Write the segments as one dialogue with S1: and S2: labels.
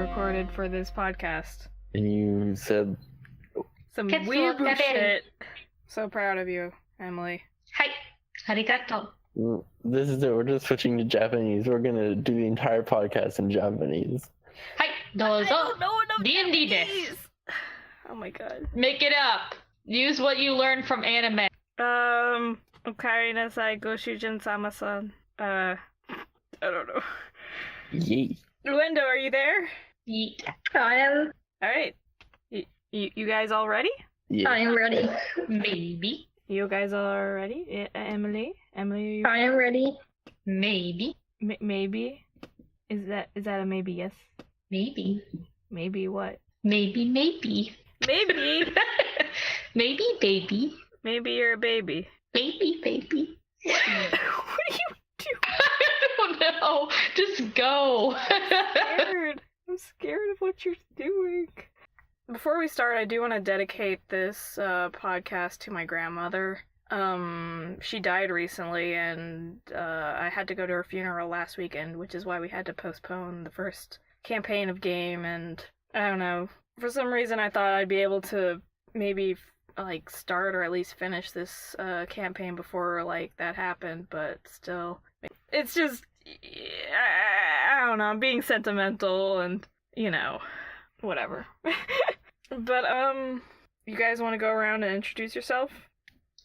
S1: recorded for this podcast.
S2: And you said
S1: some weeaboo shit. So proud of you, Emily.
S3: Hi. Arigato.
S2: This is it. We're just switching to Japanese. We're gonna do the entire podcast in Japanese.
S3: Hi. Dozo.
S1: I don't know enough
S3: D&D
S1: Japanese.
S3: desu.
S1: Oh my god.
S3: Make it up. Use what you learned from anime.
S1: Okari nasai goshujin sama-san. I don't know.
S2: Yee.
S1: Wendo, are you there?
S3: Yeet.
S4: I am.
S1: Alright. You guys all ready?
S2: Yeah.
S4: I am ready.
S3: Maybe.
S1: You guys all ready? Emily? Emily, are you
S4: I am ready.
S3: Maybe.
S1: maybe? Is that a maybe yes?
S3: Maybe.
S1: Maybe what?
S3: Maybe.
S1: Maybe.
S3: Maybe, baby.
S1: Maybe you're a baby.
S3: Baby.
S1: What are you doing?
S3: I don't know. Just go.
S1: I'm scared of what you're doing. Before we start, I do want to dedicate this podcast to my grandmother. She died recently, and I had to go to her funeral last weekend, which is why we had to postpone the first campaign of game, and I don't know. For some reason, I thought I'd be able to maybe start or at least finish this campaign before that happened, but still, it's just I don't know. I'm being sentimental, and whatever. But you guys want to go around and introduce yourself?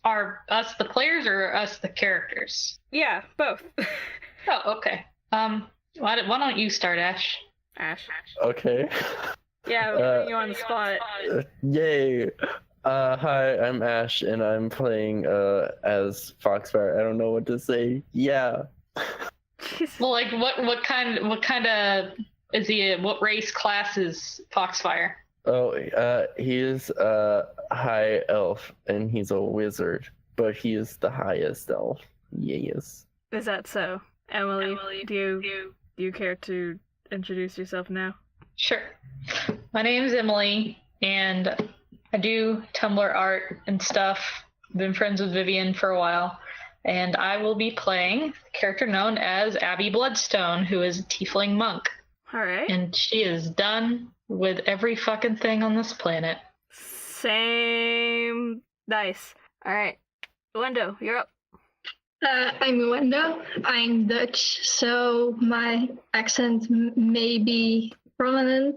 S3: Are us the players or us the characters?
S1: Yeah, both.
S3: Oh, okay. Why don't you start, Ash?
S1: Ash.
S2: Okay.
S1: Yeah, we're putting you on the spot.
S2: Yay. Hi, I'm Ash, and I'm playing as Foxfire. I don't know what to say. Yeah.
S3: Well, what kind of is he? What race class is Foxfire?
S2: Oh, he is high elf, and he's a wizard, but he is the highest elf. Yes.
S1: Is that so? Emily, do you care to introduce yourself now?
S3: Sure. My name's Emily, and I do Tumblr art and stuff. Been friends with Vivian for a while, and I will be playing a character known as Abby Bloodstone, who is a tiefling monk.
S1: All right.
S3: And she is done with every fucking thing on this planet.
S1: Same. Nice. All right. Wendo, you're up.
S4: I'm Wendo. I'm Dutch, so my accent may be prominent,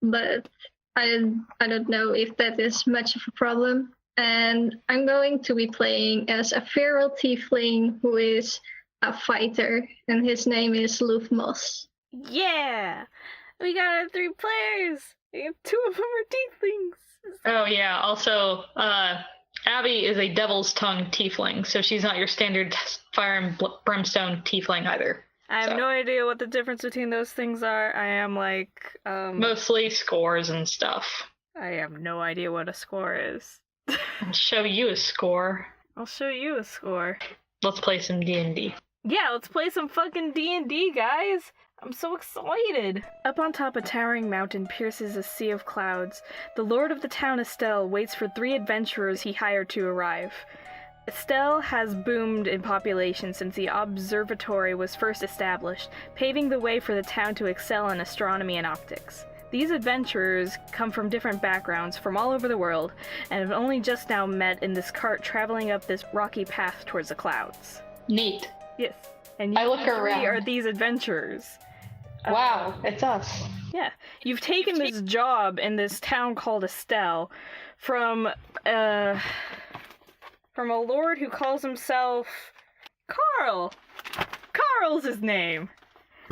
S4: but I don't know if that is much of a problem. And I'm going to be playing as a feral tiefling who is a fighter, and his name is Lufmos.
S1: Yeah! We got our 3 players! And 2 of them are tieflings!
S3: Oh yeah, also, Abby is a devil's tongue tiefling, so she's not your standard fire and brimstone tiefling either.
S1: I have no idea what the difference between those things are. I am
S3: mostly scores and stuff.
S1: I have no idea what a score is.
S3: I'll show you a score.
S1: I'll show you a score.
S3: Let's play some D&D.
S1: Yeah, let's play some fucking D&D, guys! I'm so excited! Up on top, a towering mountain pierces a sea of clouds. The lord of the town, Estelle, waits for 3 adventurers he hired to arrive. Estelle has boomed in population since the observatory was first established, paving the way for the town to excel in astronomy and optics. These adventurers come from different backgrounds from all over the world, and have only just now met in this cart traveling up this rocky path towards the clouds.
S3: Neat.
S1: Yes. And
S3: I look
S1: you 3
S3: around.
S1: are these adventurers.
S3: Wow, it's us.
S1: Yeah. You've taken this job in this town called Estelle from a lord who calls himself Carl. Carl's his name.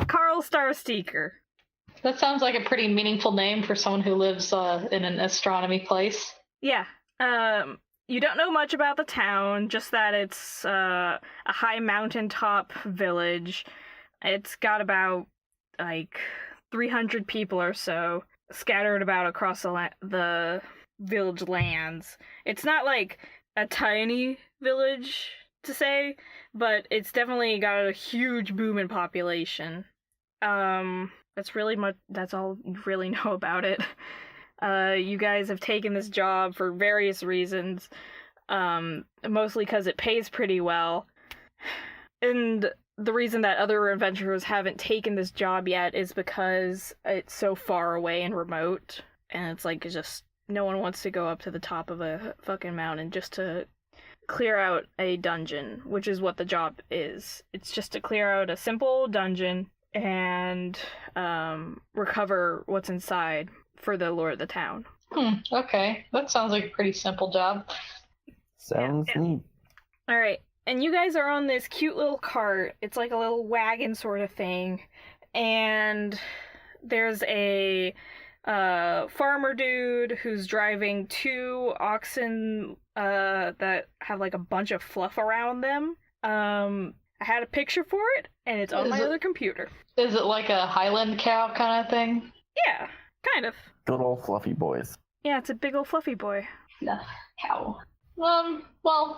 S1: Carl Starseeker.
S3: That sounds like a pretty meaningful name for someone who lives in an astronomy place.
S1: Yeah. You don't know much about the town, just that it's a high mountaintop village. It's got about 300 people or so scattered about across the village lands. It's not a tiny village to say, but it's definitely got a huge boom in population. That's all you really know about it. You guys have taken this job for various reasons, mostly because it pays pretty well. And the reason that other adventurers haven't taken this job yet is because it's so far away and remote, and it's like just no one wants to go up to the top of a fucking mountain just to clear out a dungeon, which is what the job is. It's just to clear out a simple dungeon and recover what's inside for the lord of the town.
S3: Okay, that sounds like a pretty simple job.
S2: Sounds neat.
S1: All right, and you guys are on this cute little cart. It's like a little wagon sort of thing, and there's a farmer dude who's driving 2 oxen that have like a bunch of fluff around them. I had a picture for it, and it's on my other computer.
S3: Is it like a Highland cow kind of thing?
S1: Yeah, kind of.
S2: Good old fluffy boys.
S1: Yeah, it's a big old fluffy boy.
S3: No, cow. Well,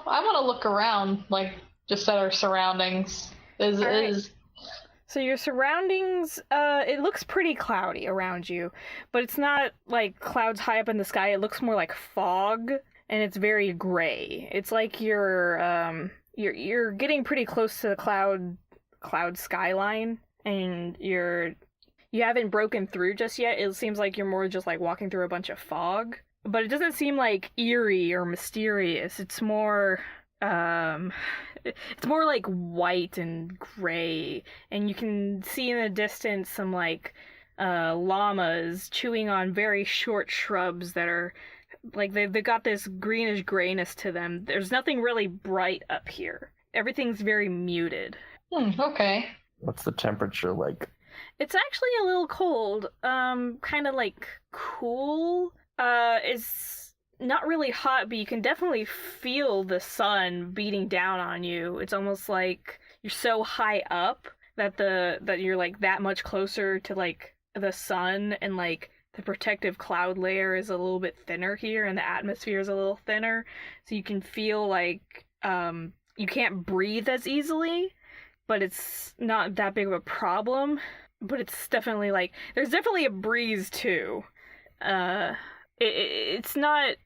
S3: I want to look around, like, just at our surroundings.
S1: So your surroundings, it looks pretty cloudy around you, but it's not like clouds high up in the sky. It looks more like fog, and it's very gray. It's like you're getting pretty close to the cloud skyline, and you haven't broken through just yet. It seems like you're more just like walking through a bunch of fog, but it doesn't seem like eerie or mysterious. It's more it's more like white and gray, and you can see in the distance some like llamas chewing on very short shrubs that are like they've got this greenish grayness to them. There's nothing really bright up here. Everything's very muted.
S3: Okay.
S2: What's the temperature like?
S1: It's actually a little cold. Kind of like cool. It's not really hot, but you can definitely feel the sun beating down on you. It's almost like you're so high up that you're like that much closer to like the sun, and like the protective cloud layer is a little bit thinner here, and the atmosphere is a little thinner, so you can feel like you can't breathe as easily, but it's not that big of a problem. But it's definitely like there's definitely a breeze too. It's not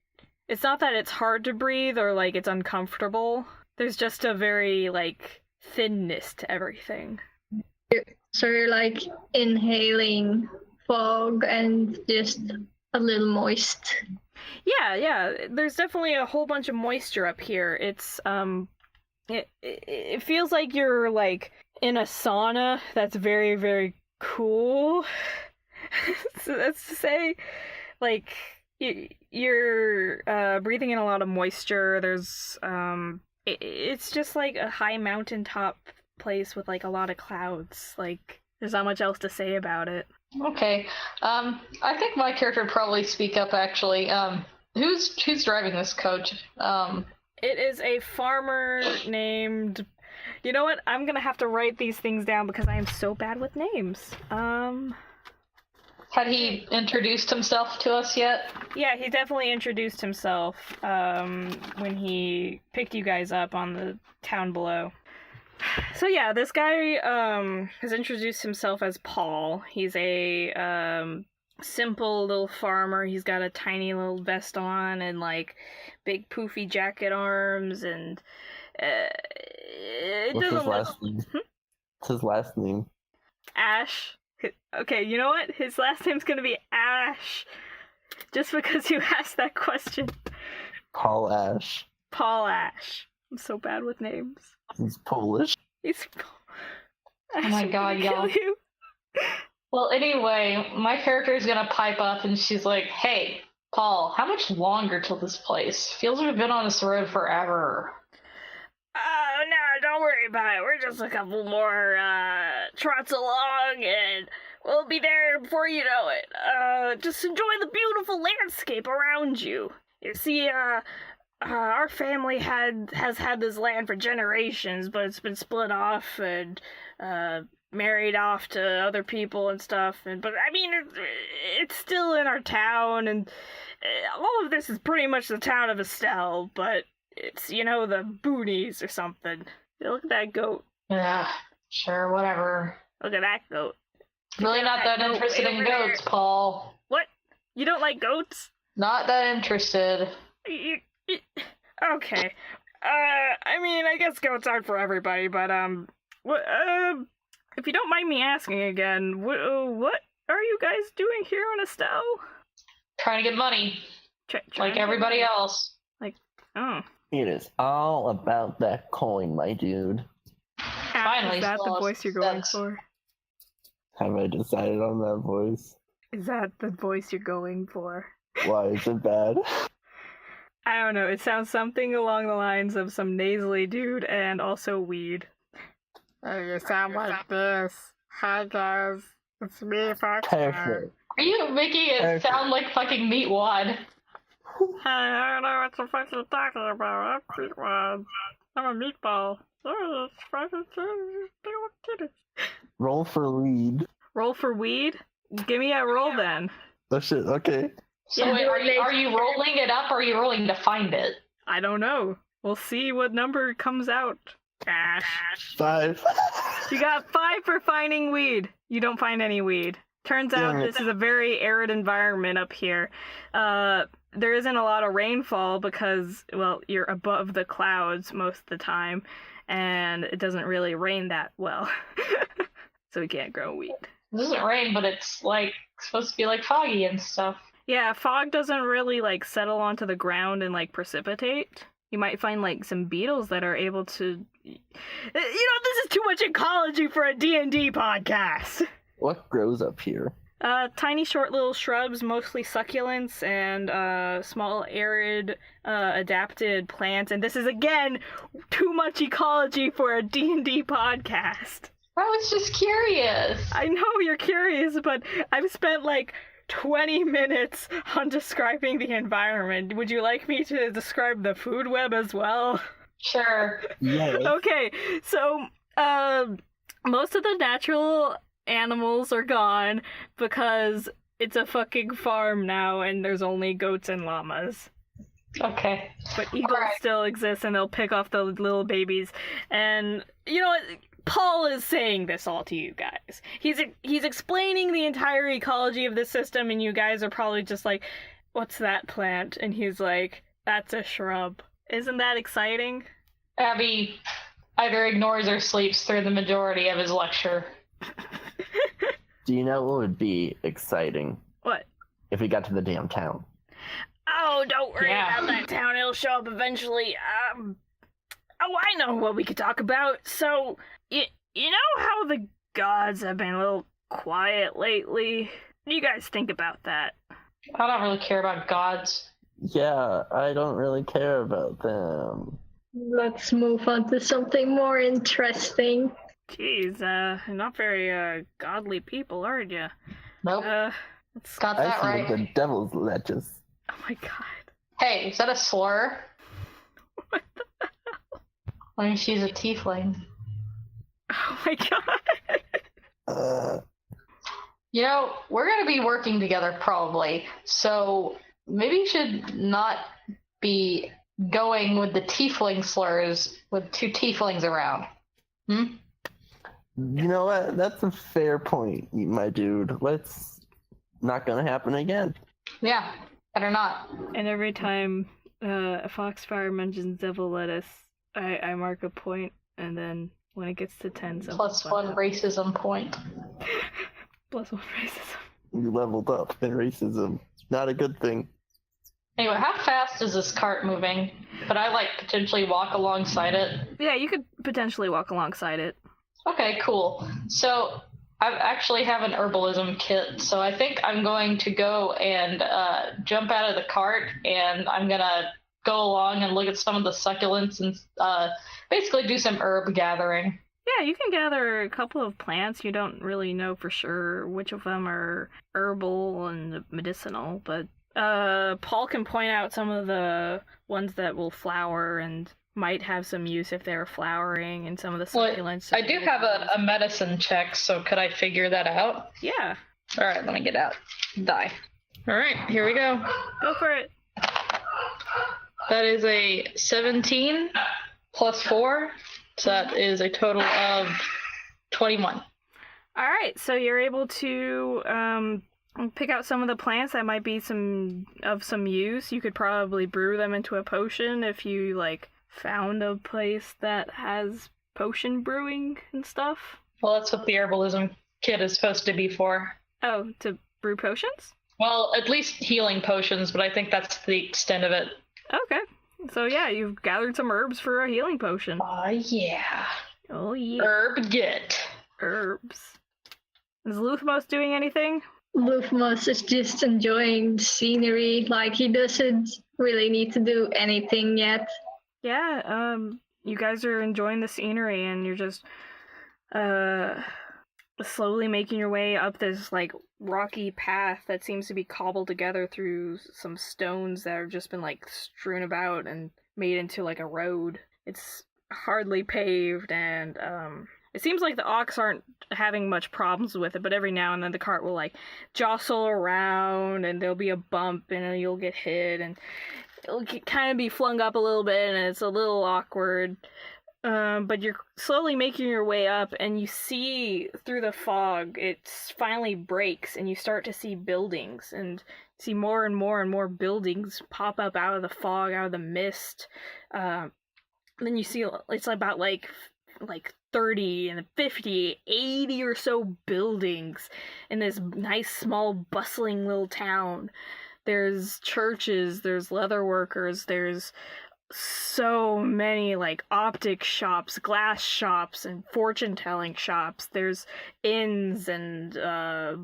S1: that it's hard to breathe or like it's uncomfortable. There's just a very like thinness to everything.
S4: So you're like inhaling fog and just a little moist.
S1: Yeah. There's definitely a whole bunch of moisture up here. It's it feels like you're like in a sauna that's very, very cool. So that's to say, like you're breathing in a lot of moisture. There's it's just like a high mountaintop place with like a lot of clouds. Like there's not much else to say about it.
S3: Okay. I think my character would probably speak up actually. Who's driving this coach?
S1: It is a farmer named... You know what? I'm gonna have to write these things down because I am so bad with names.
S3: Had he introduced himself to us yet?
S1: Yeah, he definitely introduced himself when he picked you guys up on the town below. So yeah, this guy has introduced himself as Paul. He's a simple little farmer. He's got a tiny little vest on and like big poofy jacket arms, and it
S2: What's
S1: doesn't
S2: his last name? What's his last name?
S1: Ash. Okay, you know what? His last name's gonna be Ash. Just because you asked that question.
S2: Paul Ash.
S1: Paul Ash. I'm so bad with names.
S2: He's Polish.
S1: He's...
S3: Oh my god, y'all.
S1: You.
S3: Well, anyway, my character is gonna pipe up and she's like, "Hey, Paul, how much longer till this place? Feels like we've been on this road forever."
S1: Oh, no, don't worry about it. We're just a couple more trots along, and we'll be there before you know it. Just enjoy the beautiful landscape around you. You see, our family has had this land for generations, but it's been split off and married off to other people and stuff. But I mean, it's still in our town, and all of this is pretty much the town of Estelle, but it's, you know, the boonies or something. Look at that goat.
S3: Yeah, sure, whatever.
S1: Look at that goat.
S3: Really not that interested in goats, Paul.
S1: What? You don't like goats?
S3: Not that interested.
S1: Okay. I mean, I guess goats aren't for everybody, but What? If you don't mind me asking again, what are you guys doing here on Estelle?
S3: Trying to get money, like everybody else.
S1: Oh.
S2: It is all about that coin, my dude.
S3: Finally,
S1: Is that the
S3: Slow
S1: voice you're going
S3: says.
S1: for?
S2: Have I decided on that voice?
S1: Is that the voice you're going for?
S2: Why is it bad?
S1: I don't know. It sounds something along the lines of some nasally dude and also weed. Oh, you sound like this. Hi guys, it's me, Fox.
S2: Perfect.
S3: Are you making it sound like fucking Meat Wad?
S1: Hey, I don't know what the fuck you're talking about. I'm Meatwad. I'm a meatball. Oh, it's fucking titties.
S2: Roll for weed.
S1: Roll for weed? Give me a roll then.
S2: Oh shit, okay.
S3: So
S1: Yeah.
S3: wait, are you rolling it up or are you rolling to find it?
S1: I don't know. We'll see what number comes out. Ash.
S2: 5.
S1: You got 5 for finding weed. You don't find any weed. Turns out
S2: Damn it.
S1: this is a very arid environment up here. There isn't a lot of rainfall because, well, you're above the clouds most of the time, and it doesn't really rain that well. So we can't grow weed.
S3: It doesn't rain, but it's like supposed to be like foggy and stuff.
S1: Yeah, fog doesn't really like settle onto the ground and like precipitate. You might find like some beetles that are able to. This is too much ecology for a D&D podcast.
S2: What grows up here?
S1: Tiny short little shrubs, mostly succulents, and small arid adapted plants. And this is again too much ecology for a D&D podcast.
S3: I was just curious.
S1: I know you're curious, but I've spent like 20 minutes on describing the environment. Would you like me to describe the food web as well?
S3: Sure.
S2: Yes.
S1: Okay, so most of the natural animals are gone because it's a fucking farm now and there's only goats and llamas.
S3: Okay.
S1: But eagles still exist and they'll pick off the little babies. And you know what? Paul is saying this all to you guys. He's explaining the entire ecology of this system, and you guys are probably just like, what's that plant? And he's like, that's a shrub. Isn't that exciting?
S3: Abby either ignores or sleeps through the majority of his lecture.
S2: Do you know what would be exciting?
S1: What?
S2: If we got to the damn town.
S1: Oh, don't worry
S3: Yeah.
S1: about that town. It'll show up eventually. Oh, I know what we could talk about. So, you know how the gods have been a little quiet lately? What do you guys think about that?
S3: I don't really care about gods.
S2: Yeah, I don't really care about them.
S4: Let's move on to something more interesting.
S1: Jeez, not very, godly people, are you?
S3: Nope.
S1: Let's...
S3: Got
S2: I
S3: that
S2: see
S3: right.
S2: the devil's lettuce.
S1: Oh my god.
S3: Hey, is that a slur?
S1: What the...
S3: I mean, she's a tiefling.
S1: Oh my god.
S3: You know, we're gonna be working together probably, so maybe you should not be going with the tiefling slurs with 2 tieflings around. Hmm?
S2: You know what? That's a fair point, my dude. Let's not gonna happen again.
S3: Yeah, better not.
S1: And every time Foxfire mentions devil lettuce, I mark a point, and then when it gets to 10, something
S3: +1 racism point.
S1: +1 racism.
S2: You leveled up in racism. Not a good thing.
S3: Anyway, how fast is this cart moving? Could I, like, potentially walk alongside it?
S1: Yeah, you could potentially walk alongside it.
S3: Okay, cool. So, I actually have an herbalism kit, so I think I'm going to go and jump out of the cart, and I'm gonna go along and look at some of the succulents and basically do some herb gathering.
S1: Yeah, you can gather a couple of plants. You don't really know for sure which of them are herbal and medicinal, but Paul can point out some of the ones that will flower and might have some use if they're flowering, and some of the succulents.
S3: I do have a medicine check, so could I figure that out?
S1: Yeah,
S3: All right, let me get out. Die. All right, here we go.
S1: go for it.
S3: That is a 17 plus 4, so that is a total of 21.
S1: All right, so you're able to pick out some of the plants that might be some use. You could probably brew them into a potion if you like found a place that has potion brewing and stuff.
S3: Well, that's what the herbalism kit is supposed to be for.
S1: Oh, to brew potions?
S3: Well, at least healing potions, but I think that's the extent of it.
S1: Okay. So yeah, you've gathered some herbs for a healing potion.
S3: Yeah.
S1: Oh yeah.
S3: Herb get.
S1: Herbs. Is Luthmos doing anything?
S4: Lufmos is just enjoying the scenery. Like, he doesn't really need to do anything yet.
S1: Yeah, you guys are enjoying the scenery and you're just slowly making your way up this like rocky path that seems to be cobbled together through some stones that have just been like strewn about and made into like a road. It's hardly paved, and it seems like the ox aren't having much problems with it, but every now and then the cart will like jostle around and there'll be a bump and you'll get hit and it'll kind of be flung up a little bit and it's a little awkward. But you're slowly making your way up and you see through the fog, it finally breaks and you start to see buildings and see more and more and more buildings pop up out of the fog, out of the mist. Then you see it's about like 30 and 50, 80 or so buildings in this nice, small, bustling little town. There's churches, there's leather workers, there's so many like optic shops, glass shops, and fortune-telling shops. There's inns and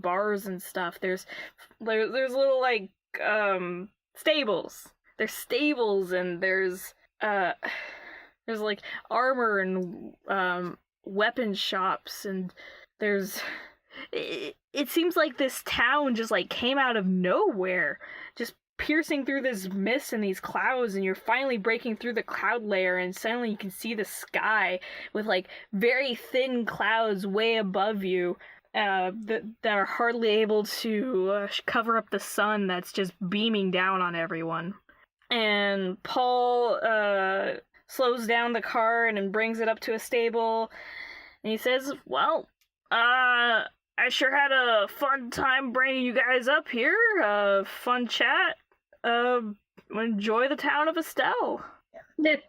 S1: bars and stuff. There's little like stables. There's stables and there's like armor and weapon shops, and there's it seems like this town just like came out of nowhere, just piercing through this mist and these clouds, and you're finally breaking through the cloud layer and suddenly you can see the sky with like very thin clouds way above you that are hardly able to cover up the sun that's just beaming down on everyone. And Paul slows down the car and brings it up to a stable, and he says, well, I sure had a fun time bringing you guys up here. Fun chat. Enjoy the town of Estelle.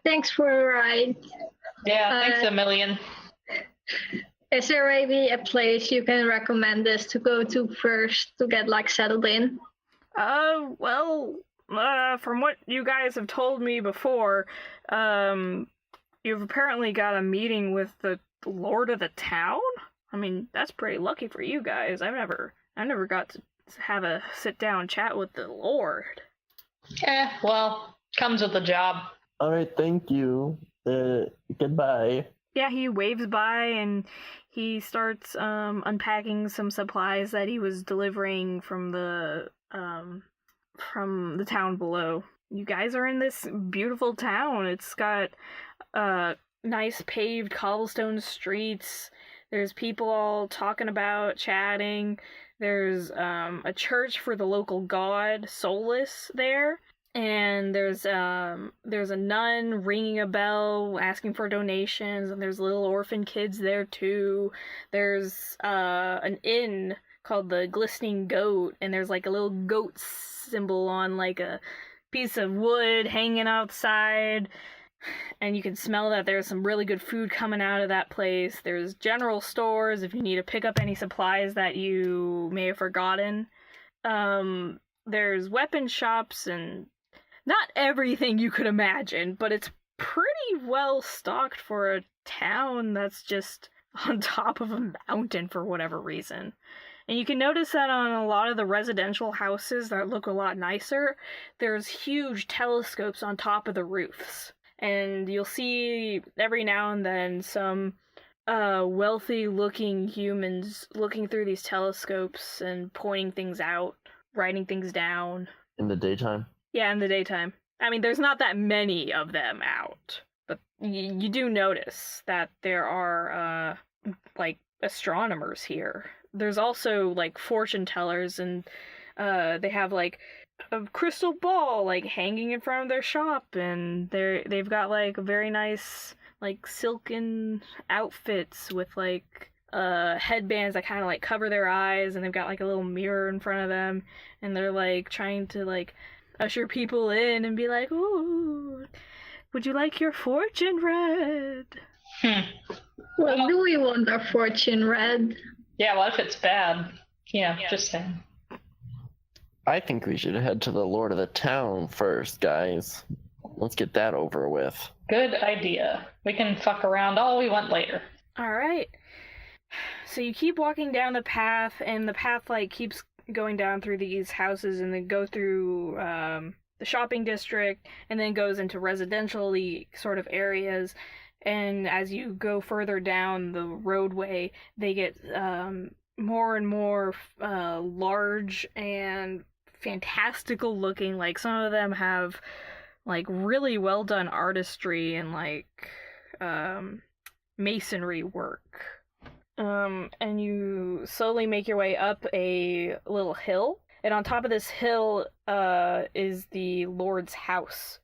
S4: Thanks for the ride.
S3: Yeah, thanks a million.
S4: Is there maybe a place you can recommend us to go to first to get like settled in?
S1: Well, from what you guys have told me before, you've apparently got a meeting with the lord of the town? I mean, that's pretty lucky for you guys. I never got to have a sit-down chat with the lord.
S3: Well, comes with the job.
S2: All right, thank you. Goodbye.
S1: Yeah, he waves by and he starts unpacking some supplies that he was delivering from the town below. You guys are in this beautiful town. It's got nice paved cobblestone streets. There's people all talking about, chatting. There's a church for the local god, Solus, there. And there's a nun ringing a bell, asking for donations, and there's little orphan kids there too. There's an inn called the Glistening Goat, and there's like a little goat symbol on like a piece of wood hanging outside. And you can smell that there's some really good food coming out of that place. There's general stores if you need to pick up any supplies that you may have forgotten. There's weapon shops and not everything you could imagine, but it's pretty well stocked for a town that's just on top of a mountain for whatever reason. And you can notice that on a lot of the residential houses that look a lot nicer, there's huge telescopes on top of the roofs. And you'll see every now and then some wealthy-looking humans looking through these telescopes and pointing things out, writing things down.
S2: In the daytime?
S1: Yeah, in the daytime. I mean, there's not that many of them out, but you do notice that there are, like, astronomers here. There's also, like, fortune tellers, and they have, like, a crystal ball like hanging in front of their shop, and they've got like very nice like silken outfits with like headbands that kind of like cover their eyes, and they've got like a little mirror in front of them, and they're like trying to like usher people in and be like, ooh, would you like your fortune read?
S4: Well, do we want our fortune read?
S3: Yeah, what if it's bad? Yeah, just saying.
S2: I think we should head to the Lord of the Town first, guys. Let's get that over with.
S3: Good idea. We can fuck around all we want later.
S1: All right. So you keep walking down the path, and the path like keeps going down through these houses, and then go through the shopping district, and then goes into residentially sort of areas. And as you go further down the roadway, they get more and more large and fantastical looking. Like, some of them have like really well done artistry and like masonry work. And you slowly make your way up a little hill, and on top of this hill is the Lord's house.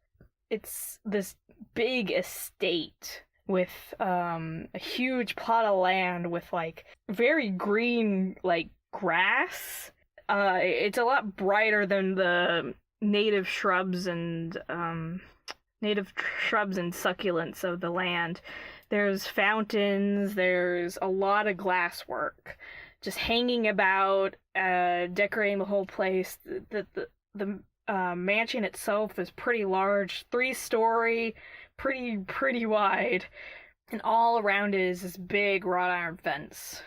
S1: It's this big estate with a huge plot of land with like very green like grass. It's a lot brighter than the native shrubs and succulents of the land. There's fountains, there's a lot of glass work just hanging about, decorating the whole place. The mansion itself is pretty large, 3-story, pretty wide, and all around it is this big wrought iron fence.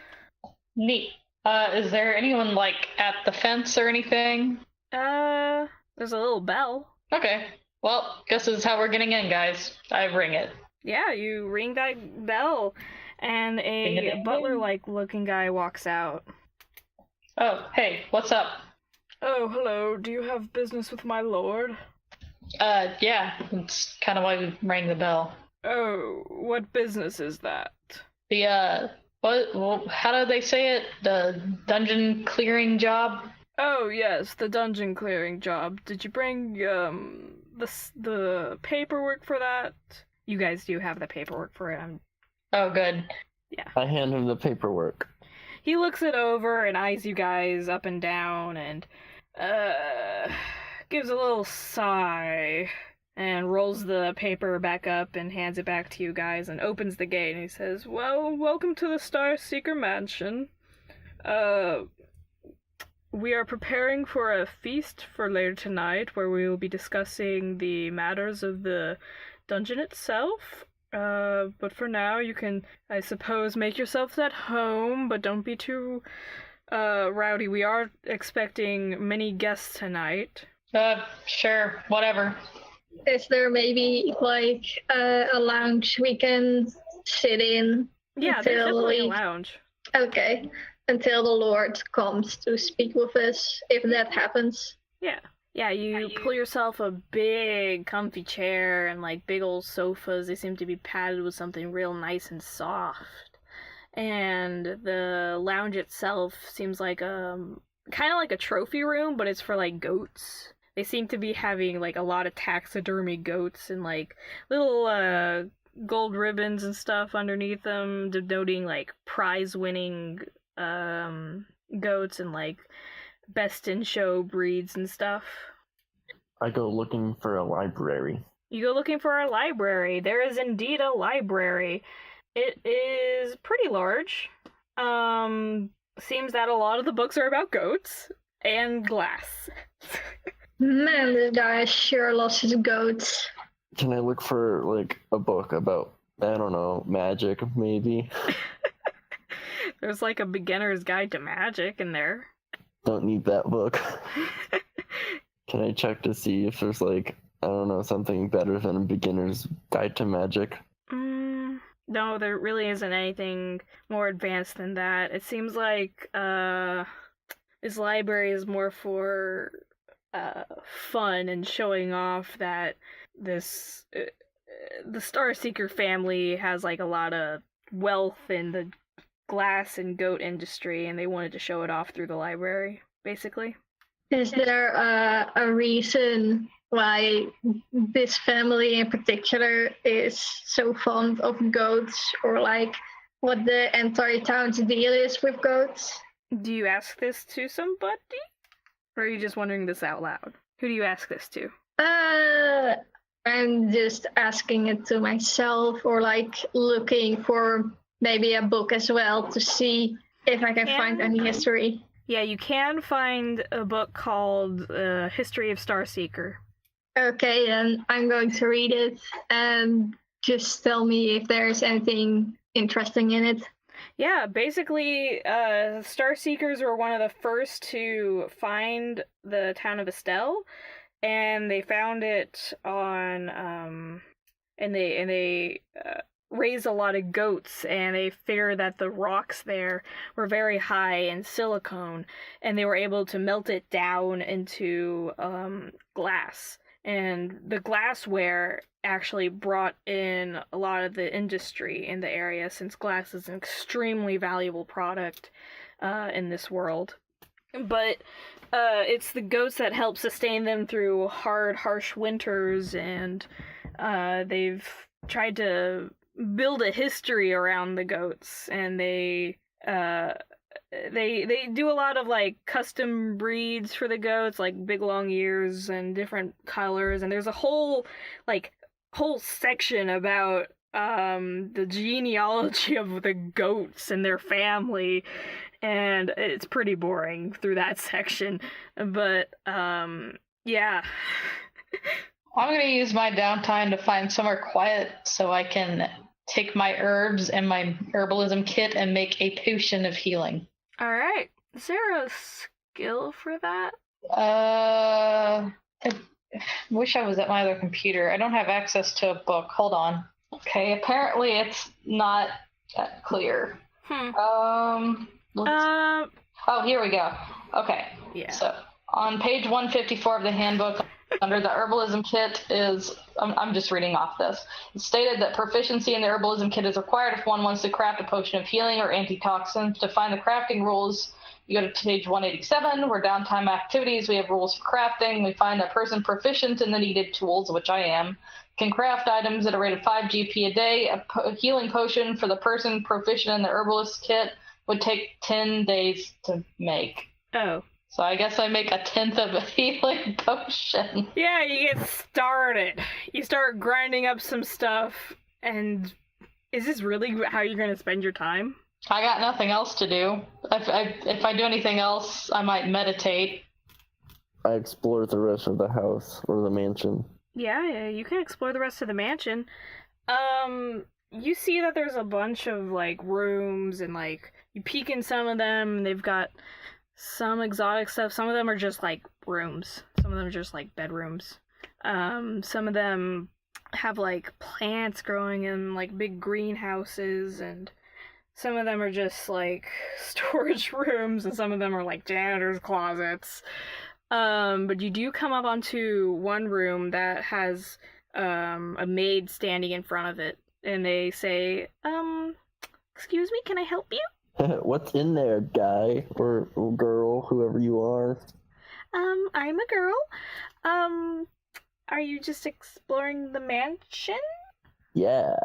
S3: Neat. Is there anyone like at the fence or anything?
S1: There's a little bell.
S3: Okay. Well, guess this is how we're getting in, guys. I ring it.
S1: Yeah, you ring that bell, and a butler-like looking guy walks out.
S3: Oh, hey, what's up?
S1: Oh, hello. Do you have business with my lord?
S3: Yeah, that's kind of why we rang the bell.
S1: Oh, what business is that?
S3: How do they say it? The dungeon clearing job?
S1: Oh, yes, the dungeon clearing job. Did you bring, the paperwork for that? You guys do have the paperwork for it.
S3: Oh, good.
S1: Yeah.
S2: I hand him the paperwork.
S1: He looks it over and eyes you guys up and down and, gives a little sigh and rolls the paper back up and hands it back to you guys and opens the gate, and he says, "Well, welcome to the Star Seeker Mansion. We are preparing for a feast for later tonight where we will be discussing the matters of the dungeon itself. But for now, you can, I suppose, make yourselves at home, but don't be too rowdy. We are expecting many guests tonight."
S3: Sure, whatever.
S4: Is there maybe like a lounge we can sit in?
S1: Yeah, there's definitely a lounge.
S4: Okay, until the Lord comes to speak with us, if that happens.
S1: Yeah, you pull yourself a big comfy chair and like big old sofas. They seem to be padded with something real nice and soft. And the lounge itself seems like kind of like a trophy room, but it's for like goats. They seem to be having like a lot of taxidermy goats and like little gold ribbons and stuff underneath them, denoting like prize-winning goats and like best in show breeds and stuff.
S2: I go looking for a library.
S1: You go looking for a library. There is indeed a library. It is pretty large. Seems that a lot of the books are about goats and glass.
S4: Man, this guy sure lost his goats.
S2: Can I look for like a book about, I don't know, magic maybe?
S1: There's like a beginner's guide to magic in there.
S2: Don't need that book. Can I check to see if there's like, I don't know, something better than a beginner's guide to magic?
S1: No, there really isn't anything more advanced than that. It seems like this library is more for fun and showing off that the Starseeker family has like a lot of wealth in the glass and goat industry, and they wanted to show it off through the library, basically.
S4: Is there a reason why this family in particular is so fond of goats, or like what the entire town's deal is with goats?
S1: Do you ask this to somebody? Or are you just wondering this out loud? Who do you ask this to?
S4: I'm just asking it to myself or like looking for maybe a book as well to see if I can find any history.
S1: Yeah, you can find a book called History of Starseeker.
S4: Okay, then I'm going to read it and just tell me if there's anything interesting in it.
S1: Yeah, basically, Starseekers were one of the first to find the town of Estelle, and they found it on, and they raised a lot of goats, and they figured that the rocks there were very high in silicone, and they were able to melt it down into glass. And the glassware actually brought in a lot of the industry in the area, since glass is an extremely valuable product in this world. But it's the goats that help sustain them through hard, harsh winters, and they've tried to build a history around the goats, and they do a lot of like custom breeds for the goats, like big long ears and different colors, and there's a whole section about the genealogy of the goats and their family, and it's pretty boring through that section, but yeah.
S3: I'm gonna use my downtime to find somewhere quiet so I can take my herbs and my herbalism kit and make a potion of healing.
S1: All right. Is there a skill for that?
S3: I wish I was at my other computer. I don't have access to a book. Hold on. Okay, apparently it's not that clear. Oh, here we go. Okay.
S1: Yeah.
S3: So on page 154 of the handbook, under the herbalism kit is, I'm just reading off this. It's stated that proficiency in the herbalism kit is required if one wants to craft a potion of healing or antitoxin. To find the crafting rules, you go to page 187, where downtime activities, we have rules for crafting. We find a person proficient in the needed tools, which I am, can craft items at a rate of 5 GP a day. A healing potion for the person proficient in the herbalist kit would take 10 days to make.
S1: Oh.
S3: So I guess I make a 10th of a healing potion.
S1: Yeah, you get started. You start grinding up some stuff, and is this really how you're going to spend your time?
S3: I got nothing else to do. If I do anything else, I might meditate.
S2: I explore the rest of the house or the mansion.
S1: Yeah, you can explore the rest of the mansion. You see that there's a bunch of, like, rooms, and, like, you peek in some of them, and they've got some exotic stuff. Some of them are just, like, rooms. Some of them are just, like, bedrooms. Some of them have, like, plants growing in, like, big greenhouses, and some of them are just, like, storage rooms, and some of them are, like, janitor's closets. But you do come up onto one room that has a maid standing in front of it, and they say, excuse me, can I help you?
S2: What's in there, guy or girl, whoever you are?
S1: I'm a girl. Are you just exploring the mansion?
S2: Yeah.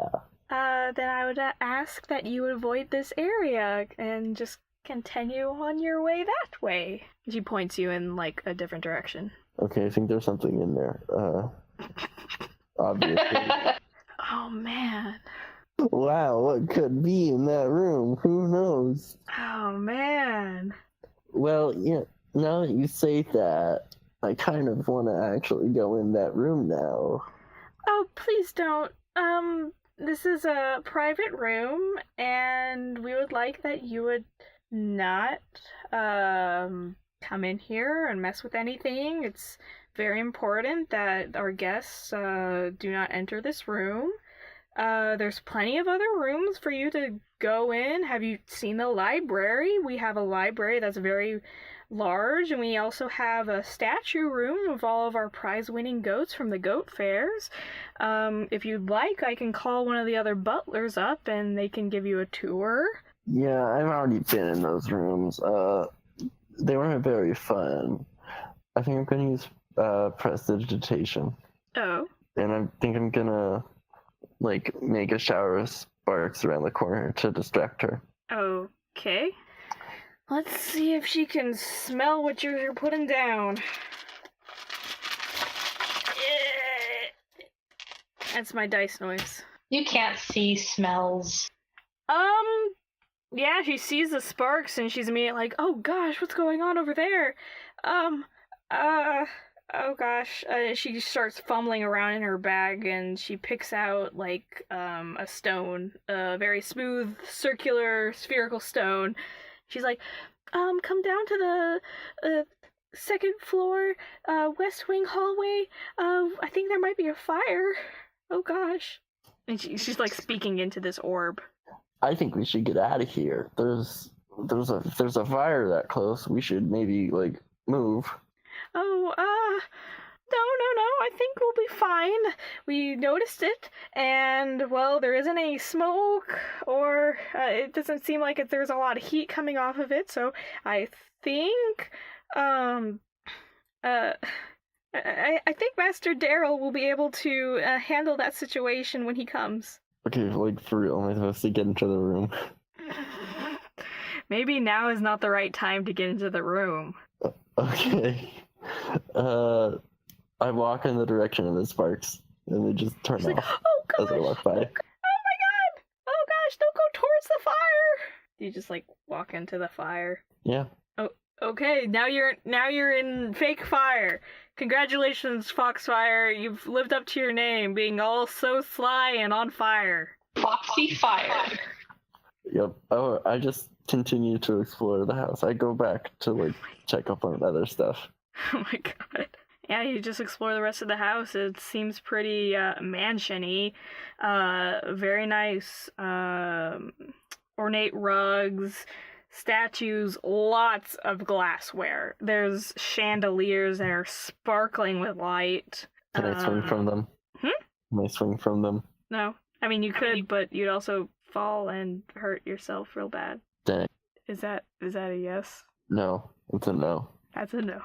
S1: Then I would ask that you avoid this area and just continue on your way that way. She points you in, like, a different direction.
S2: Okay, I think there's something in there. Obviously.
S1: Oh, man.
S2: Wow, what could be in that room? Who knows?
S1: Oh, man.
S2: Well, yeah, now that you say that, I kind of want to actually go in that room now.
S1: Oh, please don't. This is a private room, and we would like that you would not, come in here and mess with anything. It's very important that our guests, do not enter this room. There's plenty of other rooms for you to go in. Have you seen the library? We have a library that's very large, and we also have a statue room of all of our prize-winning goats from the goat fairs. If you'd like, I can call one of the other butlers up, and they can give you a tour.
S2: Yeah, I've already been in those rooms. They weren't very fun. I think I'm gonna use prestidigitation.
S1: Oh.
S2: And I think I'm gonna, like, make a shower of sparks around the corner to distract her.
S1: Okay. Let's see if she can smell what you're putting down. That's my dice noise.
S3: You can't see smells.
S1: Yeah, she sees the sparks and she's immediately like, oh gosh, what's going on over there? Oh gosh. She starts fumbling around in her bag and she picks out, like, a stone, a very smooth, circular, spherical stone. She's like, come down to the, second floor, west wing hallway. I think there might be a fire. Oh gosh. And she's like speaking into this orb.
S2: I think we should get out of here. There's a fire that close. We should maybe like move.
S1: Oh, no, I think we'll be fine. We noticed it, and, well, there isn't any smoke, or it doesn't seem like there's a lot of heat coming off of it, so I think, I think Master Daryl will be able to handle that situation when he comes.
S2: Okay, like for real, am I supposed to get into the room?
S1: Maybe now is not the right time to get into the room.
S2: Okay. I walk in the direction of the sparks, and they just turn off
S1: Like, oh gosh,
S2: as I walk by.
S1: oh my god! Oh gosh, don't go towards the fire! You just like walk into the fire.
S2: Yeah.
S1: Oh, okay. Now you're in fake fire. Congratulations, Foxfire. You've lived up to your name, being all so sly and on fire.
S3: Foxy Fire.
S2: Yep. Oh, I just continue to explore the house. I go back to like check up on other stuff.
S1: Oh my god. Yeah, you just explore the rest of the house. It seems pretty mansion-y. Very nice. Ornate rugs, statues, lots of glassware. There's chandeliers that are sparkling with light.
S2: Can I swing from them? Can I swing from them?
S1: No. I mean, you could, but you'd also fall and hurt yourself real bad.
S2: Dang.
S1: Is that a yes?
S2: No. It's a no.
S1: That's a no.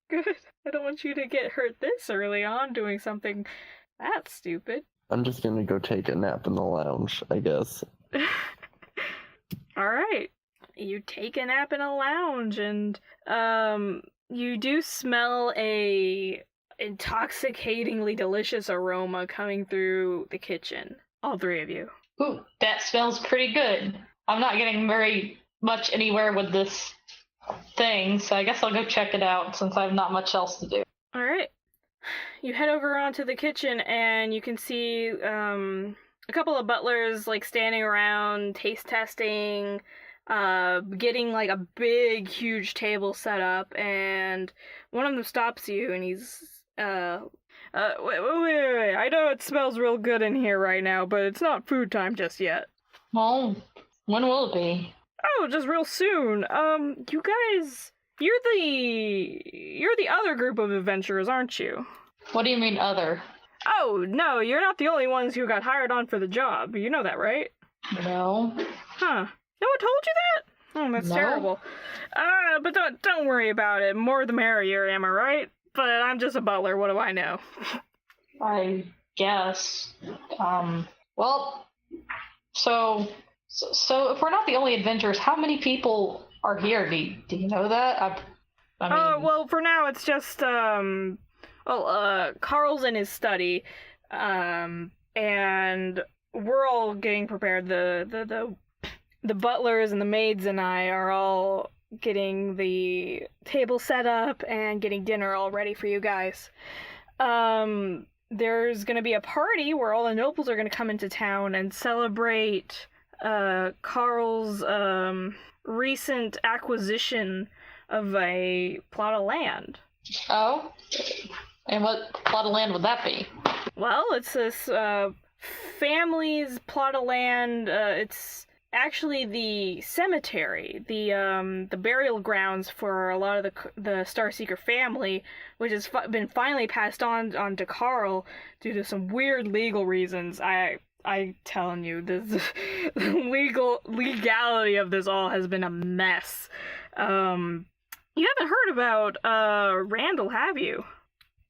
S1: Good. I don't want you to get hurt this early on doing something that stupid.
S2: I'm just gonna go take a nap in the lounge, I guess.
S1: Alright. You take a nap in a lounge and you do smell a intoxicatingly delicious aroma coming through the kitchen. All three of you.
S3: Ooh, that smells pretty good. I'm not getting very much anywhere with this thing, so I guess I'll go check it out since I have not much else to do.
S1: Alright. You head over onto the kitchen and you can see a couple of butlers like standing around taste testing, getting like a big huge table set up, and one of them stops you and he's wait, I know it smells real good in here right now, but it's not food time just yet.
S3: Well, when will it be?
S1: Oh, just real soon. You guys, you're the other group of adventurers, aren't you?
S3: What do you mean other?
S1: Oh, no, you're not the only ones who got hired on for the job. You know that, right?
S3: No.
S1: Huh. No one told you that? Oh, that's
S3: No.
S1: terrible. But don't worry about it. More the merrier, am I right? But I'm just a butler, what do I know?
S3: I guess. Well, so if we're not the only adventurers, how many people are here? Do you know that? I mean...
S1: well, for now it's just, Carl's in his study, and we're all getting prepared. The butlers and the maids and I are all getting the table set up and getting dinner all ready for you guys. There's gonna be a party where all the nobles are gonna come into town and celebrate Carl's recent acquisition of a plot of land.
S3: Oh? And what plot of land would that be?
S1: Well, it's this family's plot of land. It's actually the cemetery, the burial grounds for a lot of the Starseeker family, which has been finally passed on to Carl due to some weird legal reasons. I telling you, the legality of this all has been a mess. You haven't heard about Randall, have you?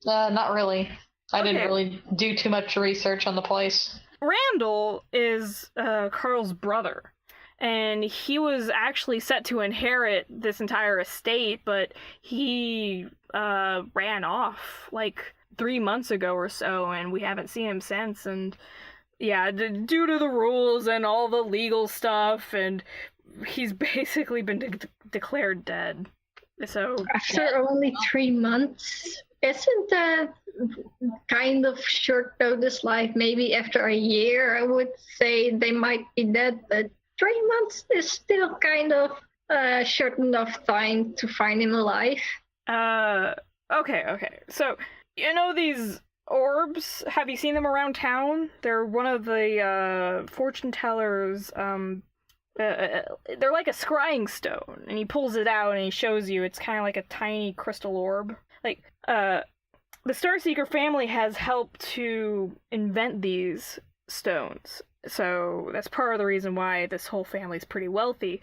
S3: Not really. I
S1: Okay.
S3: didn't really do too much research on the place.
S1: Randall is Carl's brother, and he was actually set to inherit this entire estate, but he ran off like 3 months ago or so, and we haven't seen him since. And yeah, due to the rules and all the legal stuff, and he's basically been declared dead. So
S4: After only 3 months, isn't that kind of short notice? Like maybe after a year, I would say they might be dead, but 3 months is still kind of short enough time to find him alive.
S1: Okay. So, you know these orbs? Have you seen them around town? They're one of the fortune tellers. They're like a scrying stone, and he pulls it out and he shows you. It's kind of like a tiny crystal orb. Like, the Starseeker family has helped to invent these stones, so that's part of the reason why this whole family's pretty wealthy,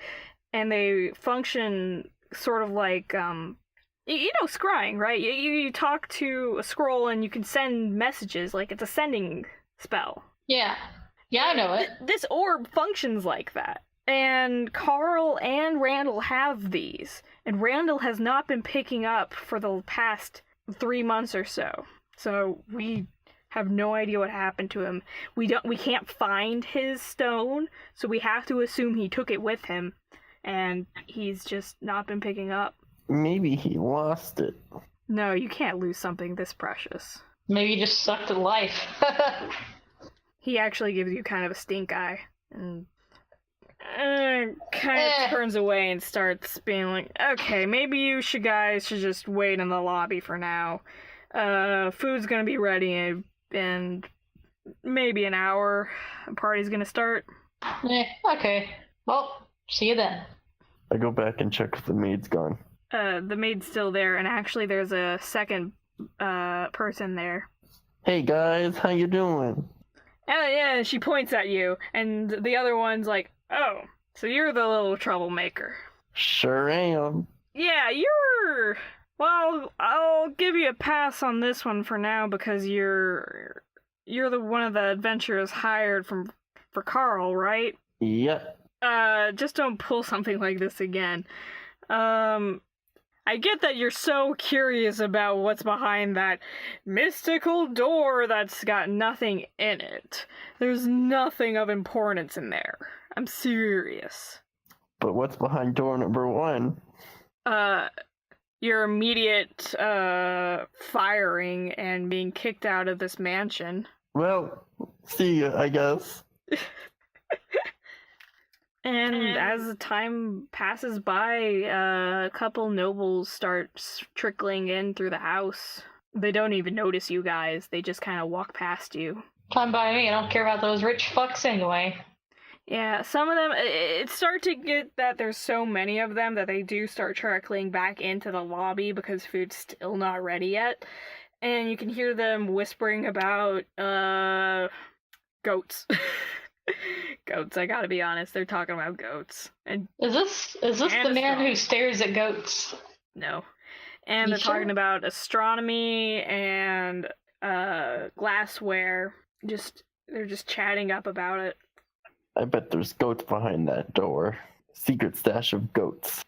S1: and they function sort of like, you know, scrying, right? You talk to a scroll and you can send messages, like it's a sending spell.
S3: Yeah, I know it.
S1: This orb functions like that. And Carl and Randall have these, and Randall has not been picking up for the past 3 months or so. So we have no idea what happened to him. We can't find his stone, so we have to assume he took it with him, and he's just not been picking up.
S2: Maybe he lost it.
S1: No, you can't lose something this precious.
S3: Maybe he just sucked at life.
S1: He actually gives you kind of a stink eye, and kind of turns away and starts being like, okay, maybe you guys should just wait in the lobby for now. Food's gonna be ready in maybe an hour. The party's gonna start.
S3: Okay. Well, see you then.
S2: I go back and check if the maid's gone.
S1: The maid's still there, and actually there's a second person there.
S2: Hey guys, how you doing?
S1: Oh yeah, she points at you, and the other one's like, oh, so you're the little troublemaker.
S2: Sure am.
S1: Yeah, well, I'll give you a pass on this one for now, because you're the one of the adventurers hired for Carl, right?
S2: Yep.
S1: Just don't pull something like this again. I get that you're so curious about what's behind that mystical door that's got nothing in it. There's nothing of importance in there. I'm serious.
S2: But what's behind door number 1?
S1: Your immediate, firing and being kicked out of this mansion.
S2: Well, see ya, I guess.
S1: And as the time passes by, a couple nobles start trickling in through the house. They don't even notice you guys. They just kind of walk past you.
S3: Fine by me. I don't care about those rich fucks anyway.
S1: Yeah, some of them, it start to get that there's so many of them that they do start trickling back into the lobby because food's still not ready yet. And you can hear them whispering about, goats. Goats, I gotta be honest, they're talking about goats. And
S3: Is this the man who stares at goats?
S1: no. And
S3: You
S1: they're talking
S3: sure?
S1: about astronomy and glassware. They're just chatting up about it.
S2: I bet there's goats behind that door. Secret stash of goats.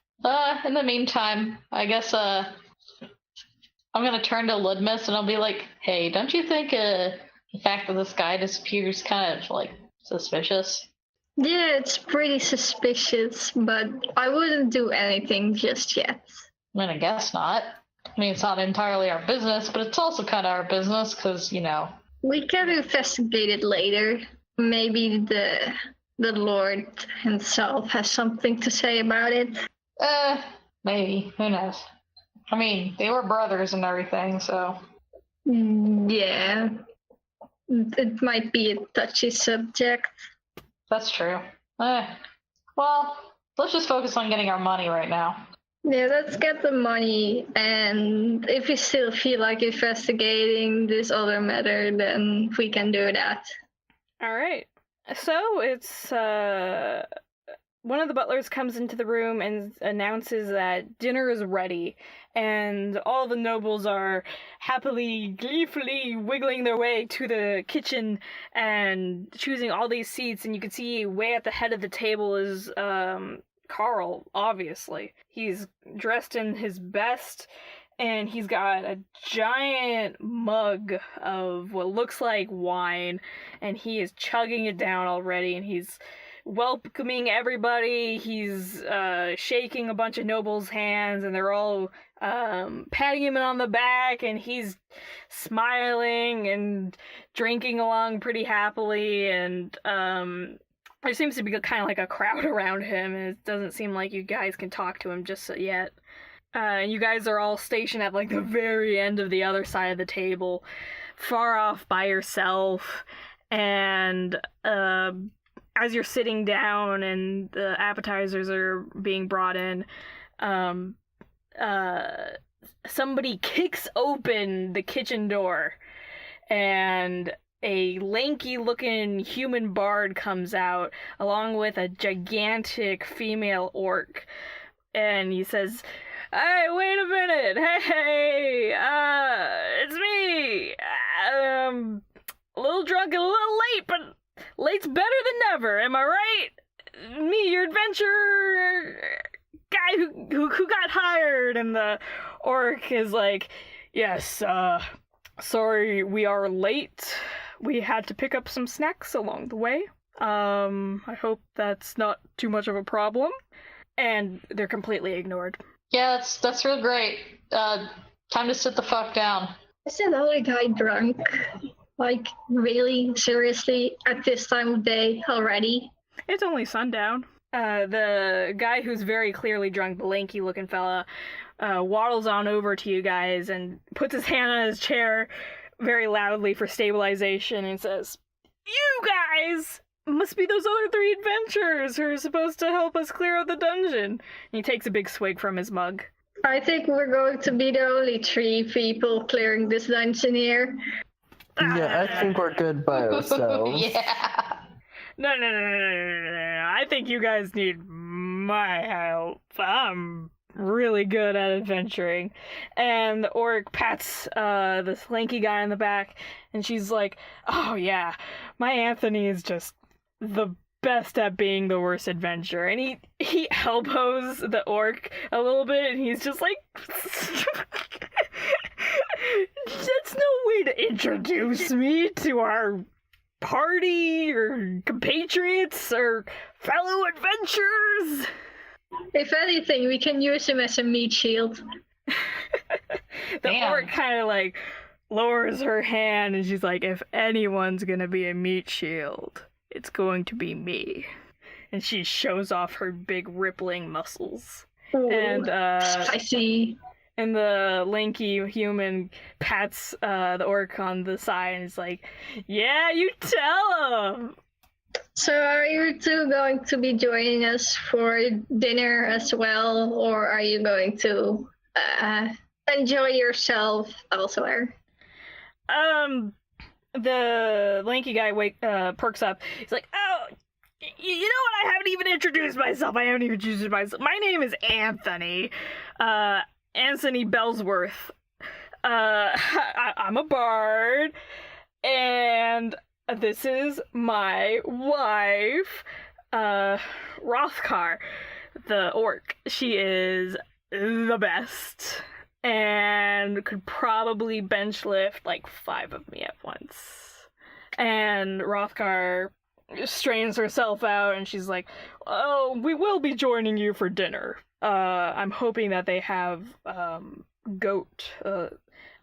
S3: In the meantime, I guess I'm gonna turn to Ludmus and I'll be like, hey, don't you think the fact that this guy disappears kind of like suspicious?
S4: Yeah, it's pretty suspicious, but I wouldn't do anything just yet.
S3: I mean, I guess not. I mean, it's not entirely our business, but it's also kind of our business because, you know.
S4: We can investigate it later. Maybe the Lord himself has something to say about it.
S3: Maybe. Who knows? I mean, they were brothers and everything, so.
S4: Yeah. It might be a touchy subject.
S3: That's true. Well, let's just focus on getting our money right now.
S4: Yeah, let's get the money, and if you still feel like investigating this other matter, then we can do that.
S1: Alright. So it's one of the butlers comes into the room and announces that dinner is ready, and all the nobles are happily, gleefully wiggling their way to the kitchen and choosing all these seats, and you can see way at the head of the table is Carl, obviously. He's dressed in his best, and he's got a giant mug of what looks like wine, and he is chugging it down already, and he's welcoming everybody. He's shaking a bunch of nobles' hands, and they're all patting him on the back, and he's smiling and drinking along pretty happily, and there seems to be kind of like a crowd around him, and it doesn't seem like you guys can talk to him just yet. You guys are all stationed at like the very end of the other side of the table, far off by yourself, and as you're sitting down and the appetizers are being brought in, somebody kicks open the kitchen door, and a lanky-looking human bard comes out, along with a gigantic female orc, and he says, "Hey, wait a minute! Hey, it's me! A little drunk and a little late, but late's better than never, am I right? Me, your adventure guy who got hired." And the orc is like, "Yes, sorry we are late. We had to pick up some snacks along the way. I hope that's not too much of a problem." And they're completely ignored.
S3: Yeah, that's real great. Time to sit the fuck down.
S4: Is that other guy drunk? Like, really? Seriously? At this time of day already?
S1: It's only sundown. The guy who's very clearly drunk, the lanky-looking fella, waddles on over to you guys and puts his hand on his chair very loudly for stabilization and says, "You guys must be those other 3 adventurers who are supposed to help us clear out the dungeon." And he takes a big swig from his mug.
S4: I think we're going to be the only 3 people clearing this dungeon here.
S2: Yeah, I think we're good by ourselves.
S3: Yeah.
S1: No. I think you guys need my help. I'm really good at adventuring. And the orc pats this lanky guy in the back, and she's like, "Oh yeah, my Anthony is just the best at being the worst adventurer." And he elbows the orc a little bit, and he's just like, "That's no way to introduce me to our party or compatriots or fellow adventurers."
S4: If anything, we can use him as a meat shield.
S1: The orc kind of like lowers her hand, and she's like, "If anyone's gonna be a meat shield, it's going to be me." And she shows off her big rippling muscles.
S4: Ooh,
S1: And
S4: spicy.
S1: and the lanky human pats the orc on the side and is like, "Yeah, you tell him."
S4: So are you 2 going to be joining us for dinner as well, or are you going to enjoy yourself elsewhere?
S1: The lanky guy perks up. He's like, "Oh, you know what? I haven't even introduced myself. My name is Anthony. Anthony Bellsworth. I'm a bard, and this is my wife, Rothkar, the orc. She is the best, and could probably bench lift like 5 of me at once." And Rothkar strains herself out, and she's like, "Oh, we will be joining you for dinner. I'm hoping that they have goat.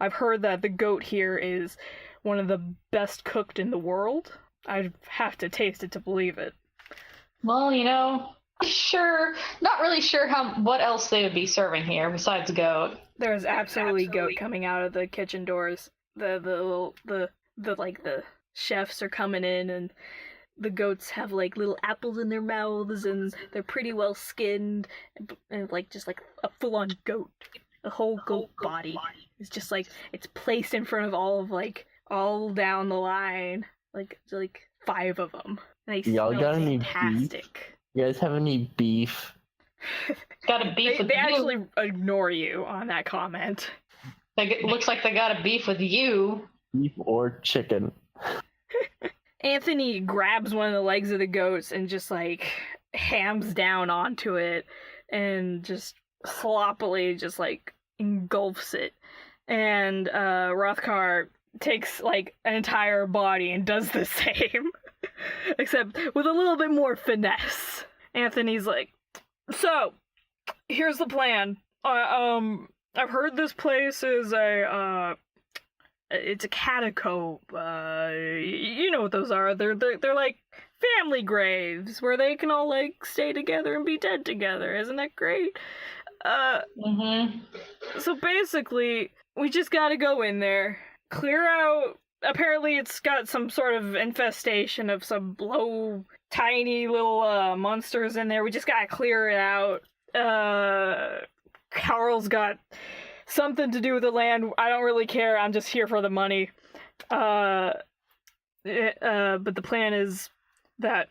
S1: I've heard that the goat here is one of the best cooked in the world. I'd have to taste it to believe it."
S3: Well, not really sure what else they would be serving here besides goat.
S1: There's absolutely goat coming out of the kitchen doors. The chefs are coming in, and the goats have like little apples in their mouths, and they're pretty well skinned, and like just like a full-on goat. The whole goat body is just like, it's placed in front of all down the line, like 5 of them. And they
S2: Y'all
S1: smell
S2: got any
S1: fantastic.
S2: You guys have any beef?
S3: Got a beef with
S1: They
S3: you.
S1: actually ignore you on that comment.
S3: Looks like they got a beef with you.
S2: Beef or chicken?
S1: Anthony grabs one of the legs of the goats and just like hams down onto it, and just sloppily just like engulfs it. And Rothkar takes like an entire body and does the same, except with a little bit more finesse. Anthony's like, so here's the plan. I've heard this place is it's a catacomb. You know what those are? They're like family graves where they can all like stay together and be dead together. Isn't that great? So basically, we just gotta go in there, clear out. Apparently, it's got some sort of infestation of some low, tiny little monsters in there. We just gotta clear it out. Carl's got something to do with the land. I don't really care. I'm just here for the money. But the plan is that